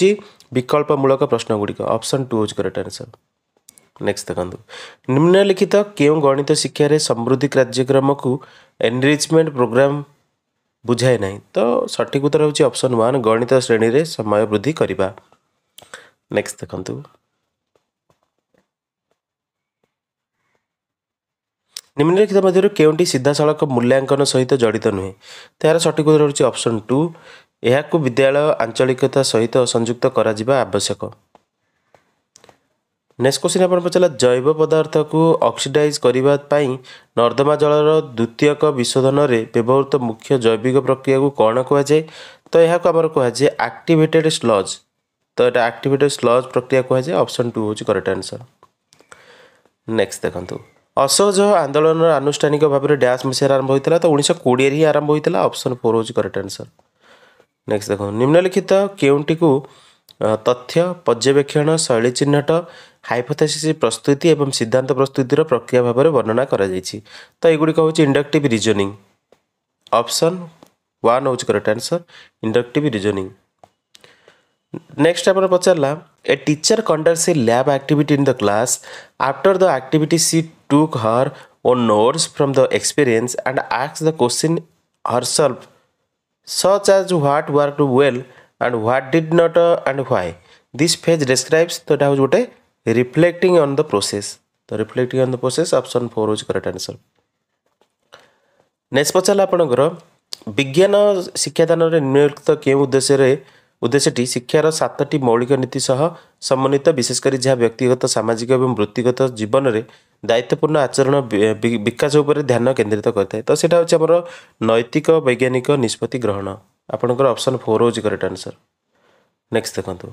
विकल्पमूलक प्रश्न गुड़िक ऑप्शन 2 हूँ करेक्ट आंसर। नेक्स्ट देखो निम्नलिखित केउं गणित शिक्षा समृद्धि कार्यक्रम को एनरिचमेंट प्रोग्राम बुझाए नहीं तो सठिक उत्तर हूँ ऑप्शन 1 गणित श्रेणी रे समय वृद्धि करवा। नेक्स्ट देखो निम्नलिखित मध्य केउंटी सीधासलख मूल्यांकन सहित जड़ित नुहे तो यार सठिक उत्तर हूँ ऑप्शन 2 यह विद्यालय आंचलिकता सहित संयुक्त करा जिबा आवश्यक। नेक्स्ट क्वेश्चन आप पचारा जैव पदार्थ को ऑक्सीडाइज करने नर्दमा जलर द्वितीयक विशोधन रे व्यवहृत मुख्य जैविक प्रक्रिया को कौन कहुए तो यह कहुए एक्टिवेटेड स्लज तो यहाँ एक्टिवेटेड स्लज प्रक्रिया कहुए ऑप्शन 2 हूँ करेक्ट आंसर। नेक्स्ट देखो असहयोग आंदोलन आनुष्ठानिक भाव में डैश मसीह आरंभ होता तो 1920 ही आरंभ होता ऑप्शन 4 हूँ करेक्ट आंसर। नेक्स्ट देखो निम्नलिखित केउंटी को तथ्य पर्यवेक्षण शैली चिह्नट हाइपोथेसिस प्रस्तुति एवं सिद्धांत प्रस्तुतिर प्रक्रिया भाव में वर्णना करा जायछि। तो एगुड़िक हूँ इंडक्टिव रिजनिंग ऑप्शन 1 हूँ correct answer inductive reasoning. Next आप पचारा a teacher conducts a lab activity in the class after the activity she took her own notes from the experience and asks the question herself such as what worked well and what did not and why. This phase describes तो এটা होटे reflecting on the process. तो reflecting on the process option 4 होच correct answer. नेक्स्ट पचाला आपणकर विज्ञान शिक्षादान निम्नलिखित केउं उद्देश्यटी शिक्षार 7टी मौलिक नीति सह समन्वित विशेषकर जहाँ व्यक्तिगत सामाजिक और वृत्तिगत जीवन में दायित्वपूर्ण आचरण विकास उपर ध्यान केन्द्रित करता है। तो सेटा होछि हमर नैतिक वैज्ञानिक निष्पत्ति ग्रहण आपणकर ऑप्शन 4 होछि करेक्ट आंसर। नेक्स्ट देखंतु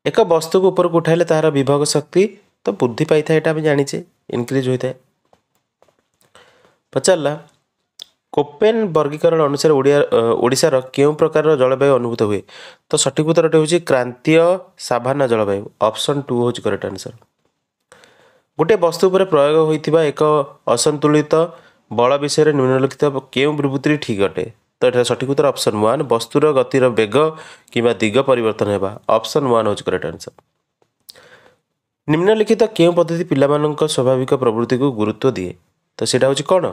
एक वस्तु को ऊपर को उठाइले तार विभव शक्ति तो वृद्धि पाई था, एटा हम जानिछे इनक्रीज होता है। पचारला कोपेन वर्गीकरण अनुसार ओडिशार केउं प्रकार जलवायु अनुभूत हुए। तो सठिक उत्तर होछि क्रांतीय साभाना जलवायु ऑप्शन 2 होछि करेक्ट आंसर। गोटे वस्तु पर प्रयोग होइतिबा एक असंतुलित बल विषय निम्नलिखित केउं विवृत्ति ठीक अटे। तो एटा सठिक उत्तर ऑप्शन 1 वस्तुर गतिर वेग किंवा दिग परिवर्तन हेबा ऑप्शन 1 होछि करेक्ट आंसर। निम्नलिखित केउं पद्धति पिलामानक स्वाभाविक प्रवृत्ति को गुरुत्व दिए। तो सेटा होछि कोन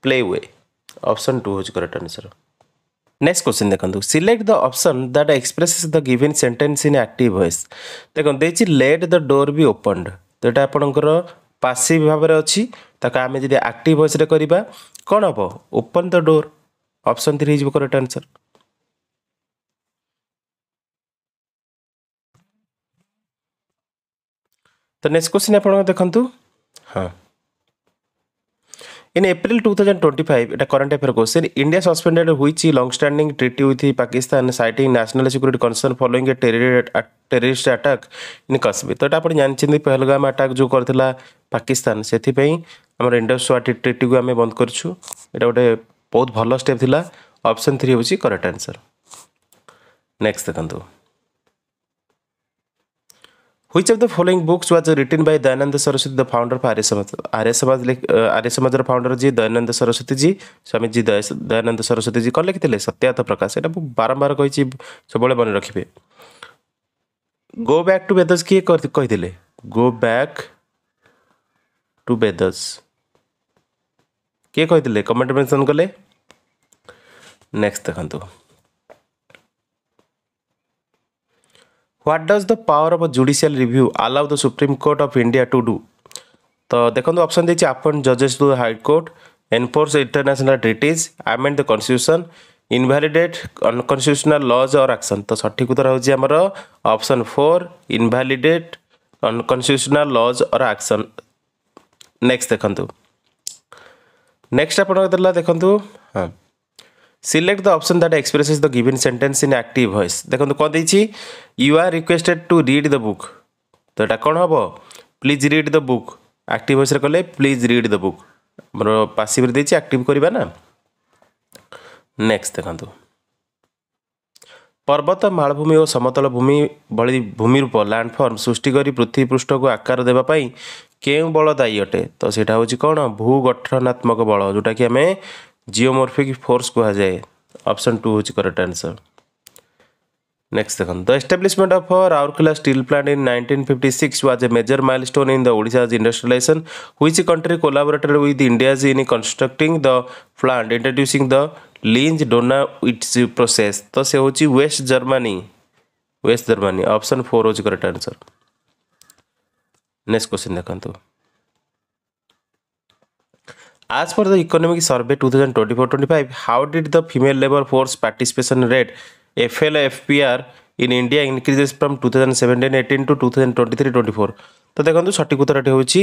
प्ले वे ऑप्शन 2 होछि करेक्ट आंसर। नेक्स्ट क्वेश्चन देखंतु select the option that expresses the given sentence in active voice. देखो देछि let the door be opened. तो एटा आपनकर पासिव भाव में अछि ताका आमे जदि एक्टिव वॉइस रे करिबा कोन हबो open the door option 3 is correct answer. तो नेक्स्ट क्वेश्चन आपन देखंतु हां In April 2025, a current affair question, India suspended which long-standing treaty with Pakistan citing national security concern following a terrorist attack in Kashmir. तो आप जानते पहलगाम अटैक जो करथिला पाकिस्तान सेथि पई हमर इंडस वाटर ट्रीटी को आमे बंद करछु। एटा गोटे बहुत भलो स्टेप थिला ऑप्शन 3 होची करेक्ट आंसर। नेक्स्ट देखंतु Which of the following books was written by Dayananda Saraswati, the founder of Arya Samaj? Arya Samaj founder ji Dayanand Saraswati ji Swami ji Dayanand Saraswati ji कौन लिखिते सत्यार्थ प्रकाश। एटा बारंबार कही सब मन रखिए। गो बैक टू वेदस किए कही गो बैक टू वेदस किए कही कमेंट मेंशन कले। नेक्स्ट देखंतु What does the power of a judicial review allow the Supreme Court of India to do? तो देखो ऑप्शन देखिए अपॉइंट जजेस to the high court, enforce international treaties, amend the constitution, invalidate unconstitutional laws और एक्शन। तो सठिक उत्तर होछि हमर ऑप्शन 4 इनवैलिडेट अनकॉन्स्टिट्यूशनल लॉज और एक्शन। नेक्स्ट देखंतु नेक्स्ट आपण देला देखंतु हां select the option that expresses the given sentence in active voice. देखो कौन देछि you are requested to read the book. तो एटा कौन हम please read the book active voice रे कले please read the book more passive रे देछि एक्टिव करबा ना। नेक्स्ट देखंतु पर्वत मालभूमि और समतल भूमि भली भूमि रूप लैंडफॉर्म सृष्टि करी पृथ्वी पृष्ठ को आकार देबा पई केउ बल दायी अटे। तो सेटा होछि कोन भूगठनात्मक बल जोटा कि हमें जियोमॉर्फिक फोर्स कहा जाए ऑप्शन 2 होछि करेक्ट आंसर। नेक्स्ट देखो the establishment of Rourkela steel plant in 1956 was a major milestone in the Odisha's industrialisation which country collaborated with India in constructing the plant introducing the Linz Donawitz its process. तो से होछि वेस्ट जर्मनी ऑप्शन 4 होछि करेक्ट आंसर। नेक्स्ट क्वेश्चन देखंतु As per the economic survey 2024-25, how did the female labor force participation rate FLFPR in India increases from 2017-18 to 2023-24? तो देखो सठिक उत्तर होछि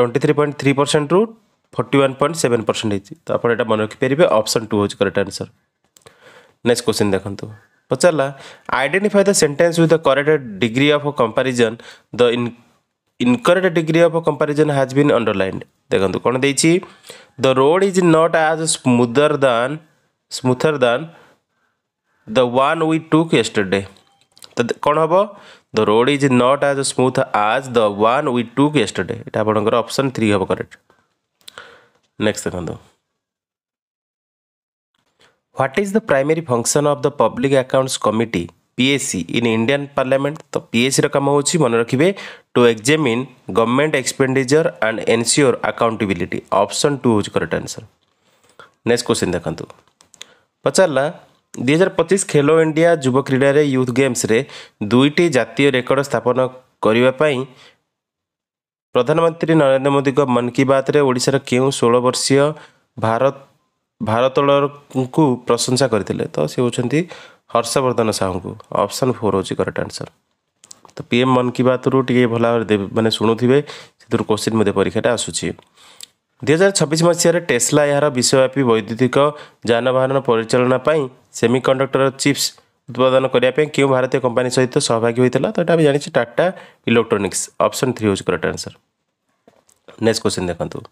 23.3% रू 41.7%। तो आप मन रखिपारे ऑप्शन 2 होछि करेक्ट आंसर। नेक्स्ट क्वेश्चन देखो पचारा identify the sentence with the correct degree of comparison the incorrect degree of comparison has been underlined. देखो कौन देछि the road is not as smoother than the one we took yesterday. तो कौन हम the road is not as smooth as the one we took yesterday. ये आपंकर ऑप्शन 3 हम करेक्ट। नेक्स्ट देखो what is the primary function of the public accounts committee PSC in Indian parliament. तो पीएससी काम हो मन रखिए to examine government expenditure and ensure accountability. Option 2 हूँ करेक्ट आंसर। नेक्स्ट क्वेश्चन देखो पचारा 2025 खेलो इंडिया युव क्रीडा यूथ गेम्स रे 2टी जातीय रेकर्ड स्थापन करने प्रधानमंत्री नरेंद्र मोदी को मन की बात रे ओडिशार केउ 16 वर्षीय भारतोलर को प्रशंसा करते। तो सी होती हर्षवर्धन साहू को। ऑप्शन 4 हूँ करेक्ट आंसर। तो पीएम मन की बात रू टे भल माने शुणुवे से क्वेश्चन मध्य परीक्षा आसूसी। 2026 मसीह टेस्ला यार विश्वव्यापी वैद्युतिक यानवाहन परिचालना सेमीकंडक्टर चिप्स उत्पादन करने क्यों भारतीय कंपनी सहित सहभागी होता। तो यहाँ जानी टाटा इलेक्ट्रोनिक्स। ऑप्शन 3 हूँ करेक्ट आंसर। नेक्स्ट क्वेश्चन देखो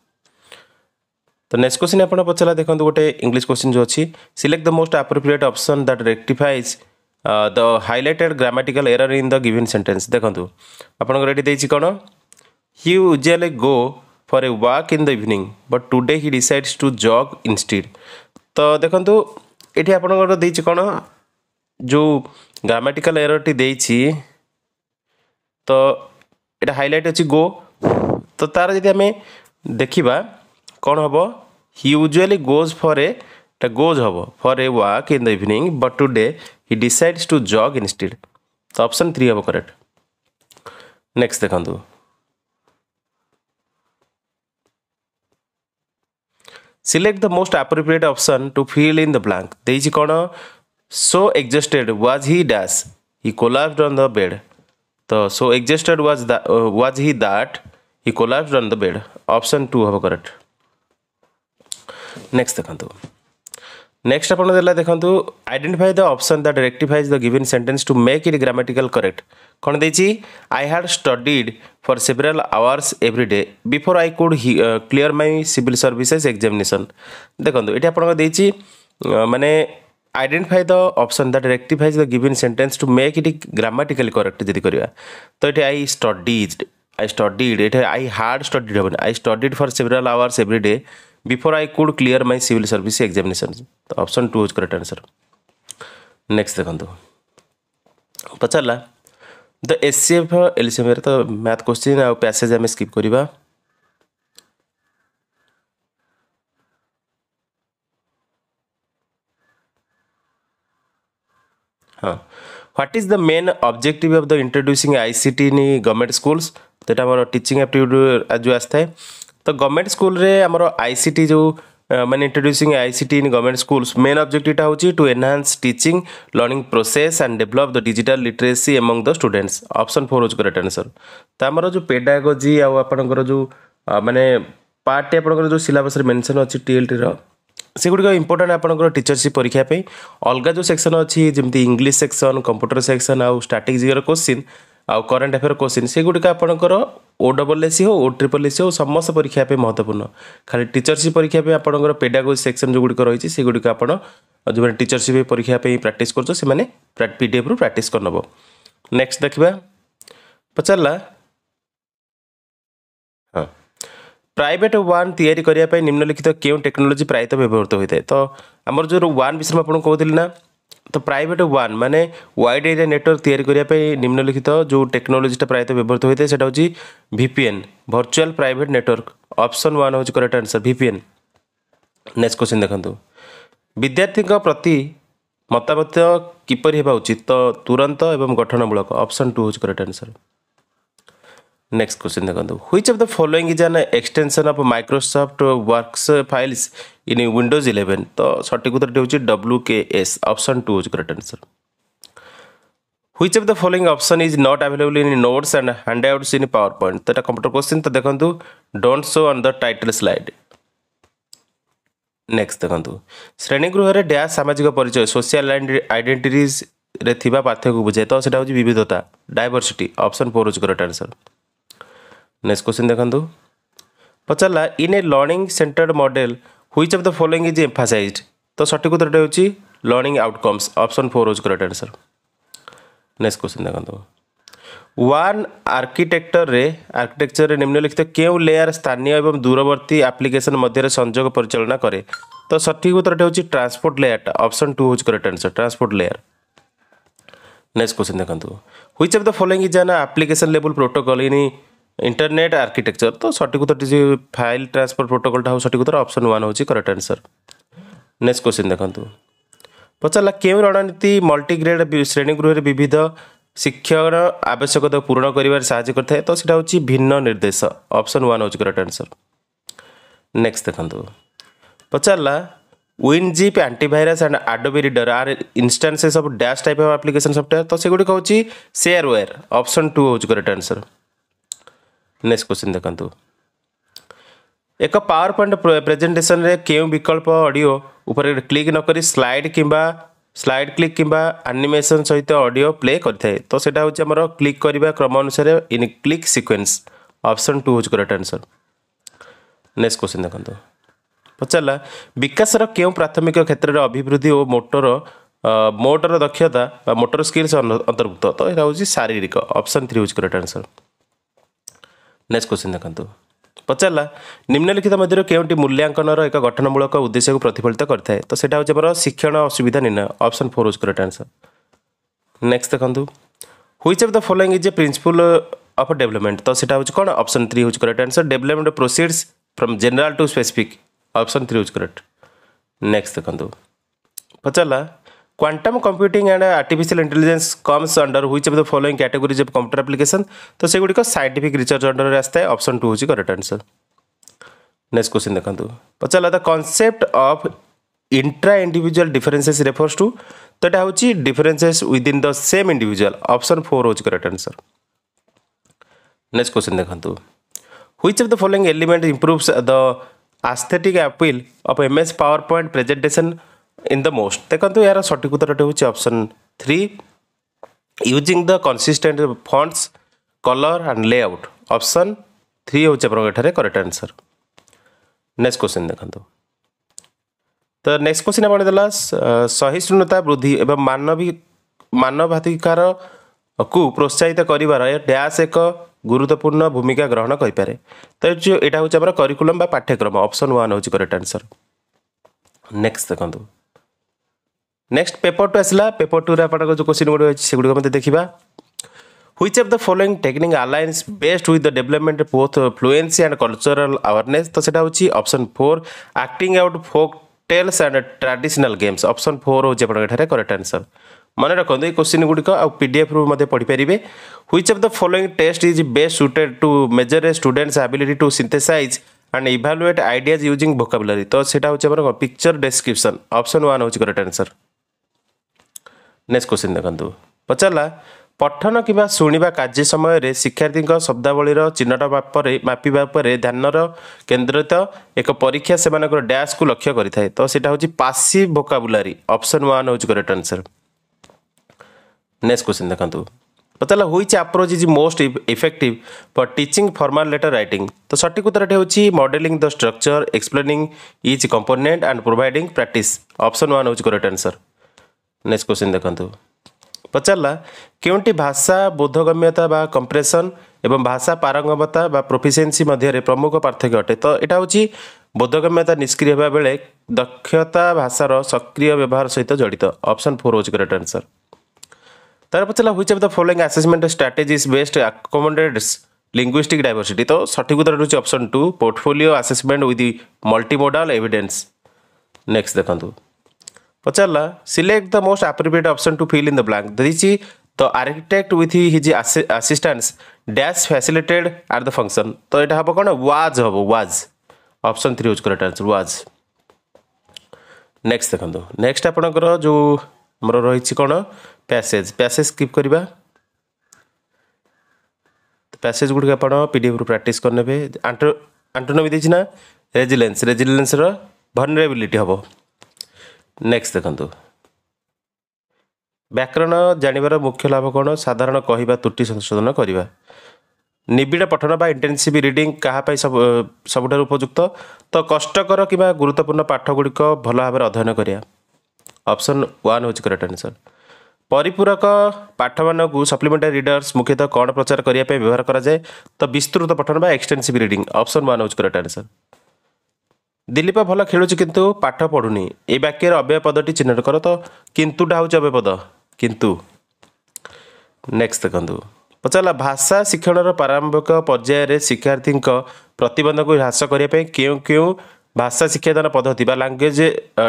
तो नेक्स्ट क्वेश्चन आप पचरा देखो गोटे इंग्लिश क्वेश्चन जो अच्छी select the most appropriate option that rectifies the highlighted grammatical error in the given sentence. देखो आपको रेडी देछि कौन he usually go for a walk in the evening but today he decides to jog instead. तो देखो ये आपंकर देछि कौन जो ग्रामेटिकल एरर टी देछि तो ये हाइलाइट अच्छी गो। तो तार जदि आम देखा कौन हम he usually goes for a goes हम for a walk in the evening but today he decides to jog instead. तो ऑप्शन 3 हम करेक्ट। नेक्स्ट देखो select the most appropriate option to fill in the blank. देछि कौन so exhausted was he dash he collapsed on the bed. तो so exhausted was he that he collapsed on the bed. Option 2 हम करेक्ट। नेक्स्ट देखो नेक्स्ट आप देखो identify the option that rectifies the given sentence to make it grammatical correct. कौन देछि I had studied for several hours every day before I could clear my civil services examination. देखो ये आपको देछि माने identify the option that rectifies the given sentence to make it grammatically correct जदि करवा। तो ये आई स्टडीड ये आई हार्ड स्टडीड हम I studied for several hours every day before I could clear my civil service examination. तो option 2 is correct answer. Next देखो पचारा द एचसीएफ एलसीएम तो मैथ क्वेश्चन आ पैसेज आम स्किप करवा। हाँ what is the main objective of the introducing ICT in government schools. तो यहाँ आम टीचिंग एप्टीट्यूड जो आए तो गवर्नमेंट स्कूल रे आमर आईसीटी जो मैंने introducing ICT in government schools main objective होची to enhance teaching learning process and develop the digital literacy among the students. Option 4 हूँ करेक्ट आंसर। तो आमर जो पेडागोजी आपणकर जो माने पार्ट आपणकर जो सिलेबस रे मेंशन अच्छी टीएलटी रो सेगुड़िक इंपोर्टेंट आपणकर टीचरशिप परीक्षा पे अलग जो सेक्शन अच्छी जमी इंग्लिश सेक्शन कंप्यूटर सेक्शन आउ स्टैटिक जीरो क्वेश्चन आउ करेन्ट अफेयर क्वेश्चन सेगुड़िक आपणकर OSSC हो OSSC हो समस्त परीक्षा पे महत्वपूर्ण। खाली टीचरशिप परीक्षा पे आपणकर पेडागोजी सेक्शन जो गुड़िक रही सेगुड़िक आपण जो मैंने टीचरशिप परीक्षा पे प्रैक्टिस कर से पीडीएफ रु प्रैक्टिस कर नब। नेक्स्ट देखा पचारा हाँ प्राइवेट वन तैयारी करने निम्नलिखित क्यों टेक्नोलोजी प्रायतः व्यवहृत होता है। तो आमर जो वन विषय में आपको कहते ना तो प्राइवेट वन माने वाइड एरिया नेटवर्क तैयारी करने निम्नलिखित जो टेक्नोलोजीटा प्रायतः व्यवहृत होता है सेटा होची VPN virtual private network. Option 1 हूँ correct answer VPN। Next question देखो विद्यार्थी प्रति मतामत किपर हेबा उचित तो तुरंत एवं गठनमूलक। ऑप्शन 2 हूँ करेक्ट आंसर। नेक्स्ट क्वेश्चन देखो which of the following is an extension of Microsoft works files in Windows 11। तो सठिक उत्तर होची WKS। ऑप्शन 2 हूँ correct answer. Which of the following option is not available in notes and handouts in power point. तो कंप्यूटर क्वेश्चन तो देखो don't show on the title slide. Next देखो श्रेणीगृह रे डैश सामाजिक परिचय सोशल आइडेंटिटीज रे थिबा पार्थक्य को बुझाए। तो सेटा होची विविधता डायवर्सिटी। ऑप्शन 4 हूँ करेक्ट आंसर। नेक्स्ट क्वेश्चन देखो पचारा in a learning centred model which of the following is emphasised. तो सठिक उत्तर होची लर्निंग आउटकम्स ऑप्शन 4 होज करेक्ट आंसर। नेक्स्ट क्वेश्चन देखो वन आर्किटेक्चर रे निम्नलिखित केउ लेयर स्थानीय एवं दूरवर्ती एप्लिकेशन मध्य संजोग परिचालना करे तो सठिक उत्तर होची ट्रांसपोर्ट लेयर ऑप्शन 2 होज correct answer transport layer. Next question देखो which of the following is an application level protocol in internet architecture तो सठिक उत्तर जी फाइल ट्रांसफर प्रोटोकॉल टा सठिक उत्तर ऑप्शन 1 होची करेक्ट आंसर। नेक्स्ट क्वेश्चन देखो पचारा केउ रणनीति मल्टीग्रेड श्रेणीगृह विविध शिक्षण आवश्यकता पूर्ण कर साहाय्य करता तो सीटा हूँ भिन्न निर्देश ऑप्शन 1 होची करेक्ट आंसर। नेक्स्ट देखो पचारा WinZip antivirus and Adobe Reader are instances of dash type of application software तो सेगुड़ी हूँ शेयरवेयर ऑप्शन 2 होची करेक्ट आंसर। नेक्स्ट क्वेश्चन देखो एक पावर पॉइंट प्रेजेंटेशन रे केउ विकल्प ऑडियो ऊपर क्लिक न करी स्लाइड क्लिक किंबा एनिमेशन सहित ऑडियो प्ले करथाय तो सेटा होची हमर क्लिक करबा क्रम अनुसार इन क्लिक सीक्वेंस ऑप्शन 2 होची करेक्ट आंसर। नेक्स्ट क्वेश्चन देखो पचारा विकासर केउ प्राथमिक क्षेत्र रे अभिवृद्धि और मोटर दक्षता बा मोटर स्किल्स अंतर्भुक्त तो एटा होची शारीरिक ऑप्शन 3 होची करेक्ट आंसर। नेक्स्ट क्वेश्चन देखो पचारा निम्नलिखित मध्य केउंटी मूल्यांकनर एक गठनमूलक उद्देश्य को प्रतिफलित करता है तो सेटा होची हमर शिक्षण असुविधा निर्णय ऑप्शन 4 होची करेक्ट आंसर। नेक्स्ट देखो which of the following is a principle of development तो सेटा होची कोन ऑप्शन 3 होची correct answer development proceeds from general to specific option 3 होची करेक्ट। नेक्स्ट देखो पचारा quantum computing and artificial intelligence comes under which of the following categories of computer application तो सेगुड़ी साइंटिफिक रिसर्च अंडर आसता है ऑप्शन 2 होची करेक्ट आंसर। नेक्स्ट क्वेश्चन देखो पचारा the concept of intra individual differences refers to तो एटा होची differences within the same individual option 4 होची करेक्ट आंसर। नेक्स्ट क्वेश्चन देखो which of the following element improves the aesthetic appeal of MS PowerPoint presentation in the most देखो यार सठिक उत्तर होची option 3 using the consistent fonts colour and layout option 3 होची आपन करेक्ट आंसर। नेक्स्ट क्वेश्चन देखो तो नेक्स्ट क्वेश्चन आपन देला सहिष्णुता वृद्धि एवं मानवाधिकार को प्रोत्साहित करिवार डैश एक गुरुत्वपूर्ण भूमिका ग्रहण करिपारे तो एटा होची हमर करिकुलम बा पाठ्यक्रम ऑप्शन 1 होची करेक्ट आंसर। नेक्स्ट देखो नेक्स्ट पेपर 2 आसला पेपर 2 रे आपन जो क्वेश्चन गुड अछि सेगुडी मते देखिबा which of the following technique aligns best with the development both fluency and cultural awareness तो सेटा होची option 4 acting out folk tales and traditional games option 4 होची आपन एठारे करेक्ट आंसर। मन रखते ये क्वेश्चन गुड़िक पीडीएफ रू मध्य पढ़ी पारे which of the following test is best suited to measure a student's ability to synthesize and evaluate ideas using vocabulary तो सेटा होची हमर पिक्चर डिस्क्रिप्शन ऑप्शन 1 होची करेक्ट आंसर। नेक्स्ट क्वेश्चन देखो पचारा पठन कि शुणा कार्य समय शिक्षार्थी शब्दावलीर चिन्हट मापिबा ध्यान केन्द्रित एक परीक्षा से डैश को लक्ष्य करें तो सेटा होची पासिव वोकाबुलरी ऑप्शन 1 होची करेक्ट आंसर। नेक्स्ट क्वेश्चन देखो पचारा which approach is most effective for teaching formal letter writing तो सठिक उत्तर होची modelling the structure explaining each component and providing practice option 1 होची करेक्ट आंसर। नेक्स्ट क्वेश्चन देखो पचारा केउंटी भाषा बोधगम्यता बा कंप्रेशन एवं भाषा पारंगमता बा प्रोफिशिएंसी मध्य प्रमुख पार्थक्य अटे तो एटा होची बोधगम्यता निष्क्रिय होबा बेले दक्षता भाषार सक्रिय व्यवहार सहित जड़ित ऑप्शन 4 होची करेक्ट आंसर। तार पचारा which of the following assessment strategies best accommodates linguistic diversity तो सठिक उत्तर होची option 2 portfolio assessment with multimodal evidence. Next देखो पचारा select the most appropriate option to fill in the blank दिछि the architect with his assistants dash facilitated at the function तो एटा हबो कोन वाज हबो वाज ऑप्शन 3 होच करेक्ट आंसर वाज। नेक्स्ट देखो नेक्स्ट आपनकर जो हमर रहिछि कोन पैसेज स्किप करबा पैसेज गुड आपण पीडीएफ रू प्रैक्टिस करनेबे एंटोनोमी दिछि ना रेजिलिएंस रो वल्नरेबिलिटी हबो। नेक्स्ट देखो व्याकरण जानिबार मुख्य लाभ कौन साधारण कहवा त्रुटि संशोधन करवा निबिड़ पठन बा इंटेंसिव रीडिंग क्या सबुठ उपयुक्त तो कष्टकर कि गुरुत्वपूर्ण पाठ गुड़िक भल भाव अध्ययन करिया ऑप्शन 1 होची करेक्ट आंसर। परिपूरक पाठ मानक सप्लीमेंटारी रीडर्स मुख्यतः कौन प्रचार करने व्यवहार करा जाए तो विस्तृत पठन बा एक्सटेंसिव रीडिंग ऑप्शन 1 होची करेक्ट आंसर। दिलीप भल खेलुची किंतु पाठ पढ़ुनी ए वाक्यर अव्यय पदटी चिन्हित कर तो किंतुटा हूँ अव्यय पद किंतु। नेक्स्ट देखु पचारा भाषा शिक्षण प्रारंभिक पर्यायर शिक्षार्थी प्रतिबंध को ह्रास करने क्यों क्यों भाषा शिक्षादान पद्धति बा लैंग्वेज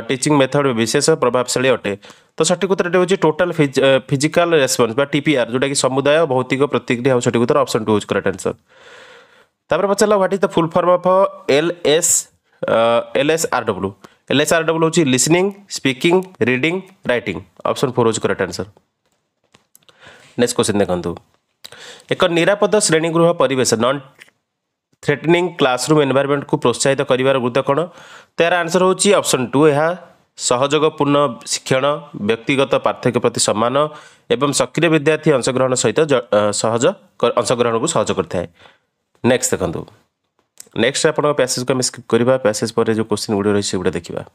टीचिंग मेथड विशेष प्रभावशाली अटे तो सठिक उत्तर होची टोटल फिजिकल रेस्पॉन्स बा टीपीआर जोटा कि समुदाय भौतिक प्रतिक्रिया सठिक उत्तर ऑप्शन 2 होची करेक्ट आंसर। तापर पचारा what is the full form of LSRW LSRW होची listening speaking reading writing option 4 होची करेक्ट आंसर। नेक्स्ट क्वेश्चन देखंतु एक निरापद श्रेणीगृह परिवेश नॉन थ्रेटनिंग क्लासरूम एनवायरनमेंट को प्रोत्साहित करिवार गुरुत्व कौन तो यार आंसर होची ऑप्शन 2 यह सहयोगपूर्ण शिक्षण व्यक्तिगत पार्थक्य प्रति सम्मान एवं सक्रिय विद्यार्थी अंशग्रहण सहित सहज अंशग्रहण को सहज करता है। नेक्स्ट देखंतु नेक्स्ट आपण पैसेज को स्किप करबा पैसेज पर जो क्वेश्चन गुडी रही गुडा देखिबा।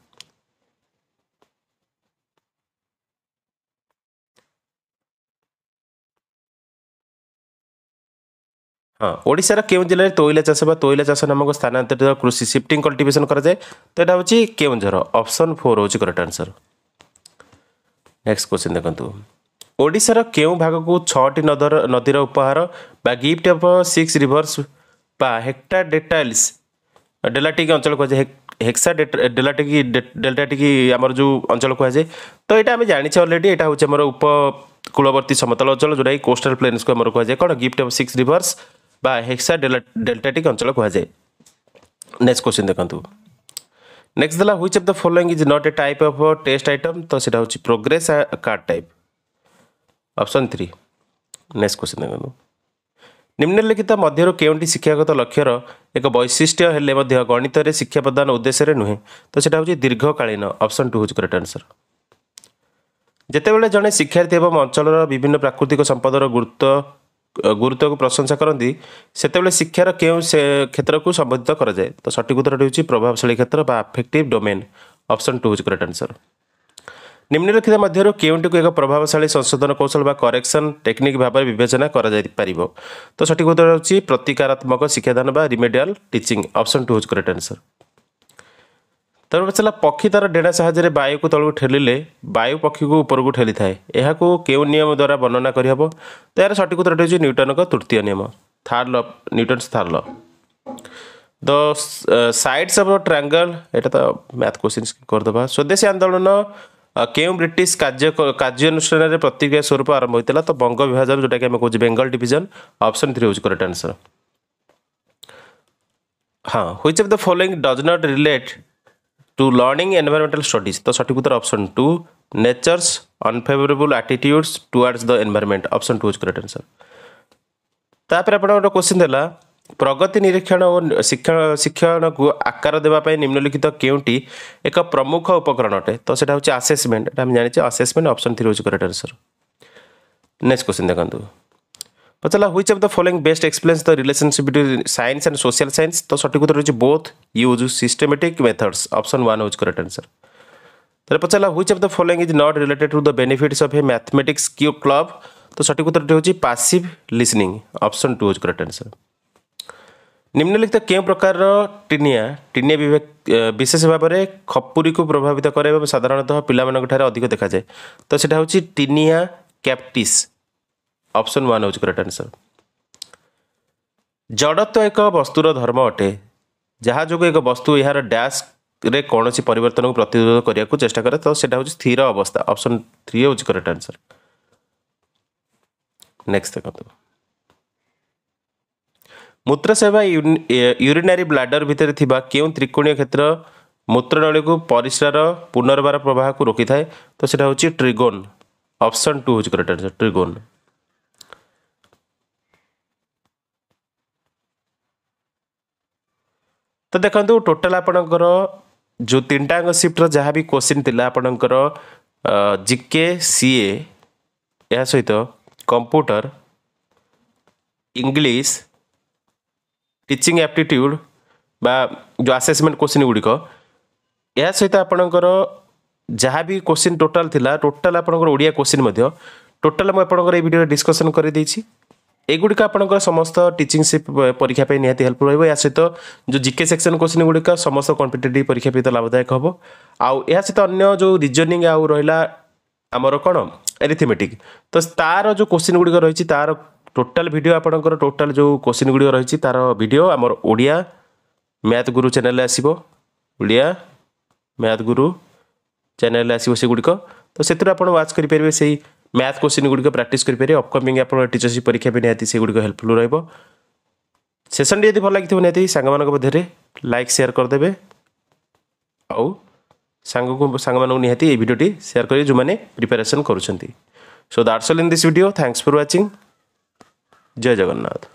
हाँ ओडिशार केउं जिले तैला चाष तैला चाष नामक स्थानांतरित कृषि शिफ्टिंग कल्टिवेशन करा जाए तो यहाँ हूँ केउंझर ऑप्शन 4 होची करेक्ट आंसर। नेक्स्ट क्वेश्चन देखंतु ओडिशार केउं भाग को 6टी नदीर उपहार बा गिफ्ट ऑफ 6 रिवर्स बा हेक्टा डेटाइल्स डेलाटिक अंचल कहुए हेक्सा डेल्टाटिक आमर जो अंचल कहुए तो यहाँ आम जानी अलरेडी यहाँ हूँ आम उपकूलवर्ती समतल अंचल जोटा कि कोस्टल प्लेन्स को आम कहुए कौन गिफ्ट ऑफ 6 रिवर्स बा हेक्सा डेल्टाटिक अंचल कहुए। नेक्स्ट क्वेश्चन देखंतु नेक्स्ट दला which of the following is not a type of test item तो सेटा होची progress card type option 3। Next question देखंतु निम्नलिखित मध्य केउंटी शिक्षागत लक्ष्यर एक वैशिष्ट्य हेले मध्य गणित रे शिक्षा प्रदान उद्देश्य नुहे तो सेटा होची दीर्घकालीन ऑप्शन 2 होची करेक्ट आंसर। जेतेबेले जड़े शिक्षार्थी एवं अंचल विभिन्न प्राकृतिक संपदर गुरुत्व को प्रशंसा करती सेतेबेले शिक्षार केउं क्षेत्र को संबोधित करा जाए तो सठिक उत्तर होची प्रभावशाली क्षेत्र बा अफेक्टिव डोमेन ऑप्शन 2 होची करेक्ट आंसर। निम्नलिखित मध्य केउंटी को एक प्रभावशाली संशोधन कौशल बा करेक्शन टेक्निक भाव में विवेचना करा जाय परिबो तो सठिक उत्तर होची प्रतिकारात्मक शिक्षादान बा रिमेडियल टीचिंग ऑप्शन 2 होची करेक्ट आंसर। तर चला पक्षी तार डेणा साहाय्य वायु को तलू ठेलिले वायु पक्षी को ऊपर को ठेली थाए यह केउं नियम द्वारा वर्णना करहब तो यार सठिक उत्तर होची न्यूटन का तृतीय नियम third law Newton's third law. The sides of triangle एटा तो मैथ क्वेश्चन करदबा स्वदेशी आंदोलन केउं ब्रिटिश कार्यानुष्ठान प्रतिक्रिया स्वरूप आरंभ होता तो बंग विभाजन जोटा कि आम कहूँ बेंगल डिवीजन ऑप्शन 3 होची करेक्ट आंसर। हाँ which of the following does not relate to learning environmental studies तो सठिक उत्तर option 2 nature's unfavourable attitudes towards the environment option 2 होची करेक्ट आंसर। तापर आपण क्वेश्चन देला प्रगति निरीक्षण और शिक्षण को आकार देवाई निम्नलिखित केउंटी एक प्रमुख उपकरण अटे तो सेटा होची असेसमेंट आम जानी असेसमेंट ऑप्शन 3 होची करेक्ट आंसर। नेक्स्ट क्वेश्चन देखंतु पचला which of the following best explains the relationship between science and social science तो सठिक उत्तर होची both use systematic methods option 1 होची करेक्ट आंसर। तर पचला which of the following is not related to the benefits of a mathematics club तो सठिक उत्तर होची पैसिव लिसनिंग ऑप्शन 2 होची करेक्ट आंसर। निम्नलिखित केउं प्रकार टीनिया विशेष भाव में खपुरी को प्रभावित करे और साधारणतः पिलामानंक अधिक देखा जाए तो सेटा होची टीनिया कैप्टिस ऑप्शन 1 होची करेक्ट आंसर। जड़त्व एक वस्तुर धर्म अटे जहाँ जो एक वस्तु यार डैश रे कौन परिवर्तन को प्रतिरोध करने को चेष्टा करे तो सेटा होची स्थिर अवस्था ऑप्शन 3 होची करेक्ट आंसर। नेक्स्ट देखो मूत्रसेवा यूरिनारी ब्लाडर भितर थिबा केउं त्रिकोणीय क्षेत्र मूत्रनली को परिस्रार पुनर्बार प्रवाह को रोकी थाए तो सेटा होची ट्रिगोन ऑप्शन 2 होची करेक्ट आंसर ट्रिगोन। तो देखंतु टोटल आपणकर जो 3टांग शिफ्ट रो जहाँ भी क्वेश्चन थिला आपणकर जीके सीए या सहित कंप्यूटर इंग्लिश टीचिंग एप्टीट्यूड बा जो असेसमेंट क्वेश्चन गुड़िक या सहित आपणकर जहाँ भी क्वेश्चन टोटाल थिला टोटाल आपनकर ओडिया क्वेश्चन टोटाल मुझे आपंकर ये वीडियो डिस्कसन कर देछि एगुड़िक आपंकर समस्त टीचिंगशिप परीक्षा पे निहाती हेल्पफुल रहिबो या सहित जो जीके सेक्शन क्वेश्चन गुड़िक समस्त कॉम्पिटिटिव परीक्षा पे लाभदायक हम आउ या सहित अन्य जो रीजनिंग आउ रहिला आमर कौन एरिथमेटिक तो तार जो क्वेश्चन गुड़िक रही तार टोटाल वीडियो आपंकर टोटाल जो क्वेश्चन गुड़िक रही तार वीडियो आमर ओडिया मैथ गुरु चैनल आसीबो ओडिया मैथ गुरु चैनल आसीबो से गुड़िक तो से आपन वाच करि परिबे से मैथ क्वेश्चन गुड़िक प्रैक्टिस करेंगे अपकमिंग आप टीचरशिप परीक्षा भी निहाती से गुड़िक हेल्पफुल रहिबो सेशन यदि भल लगी निहाती सांग मान मध्य लाइक शेयर करदे आउ सांग निहाती ये वीडियोटी शेयर करेंगे जो मैंने प्रिपेरेसन करुँच so that's all in this video thanks for watching जय जगन्नाथ।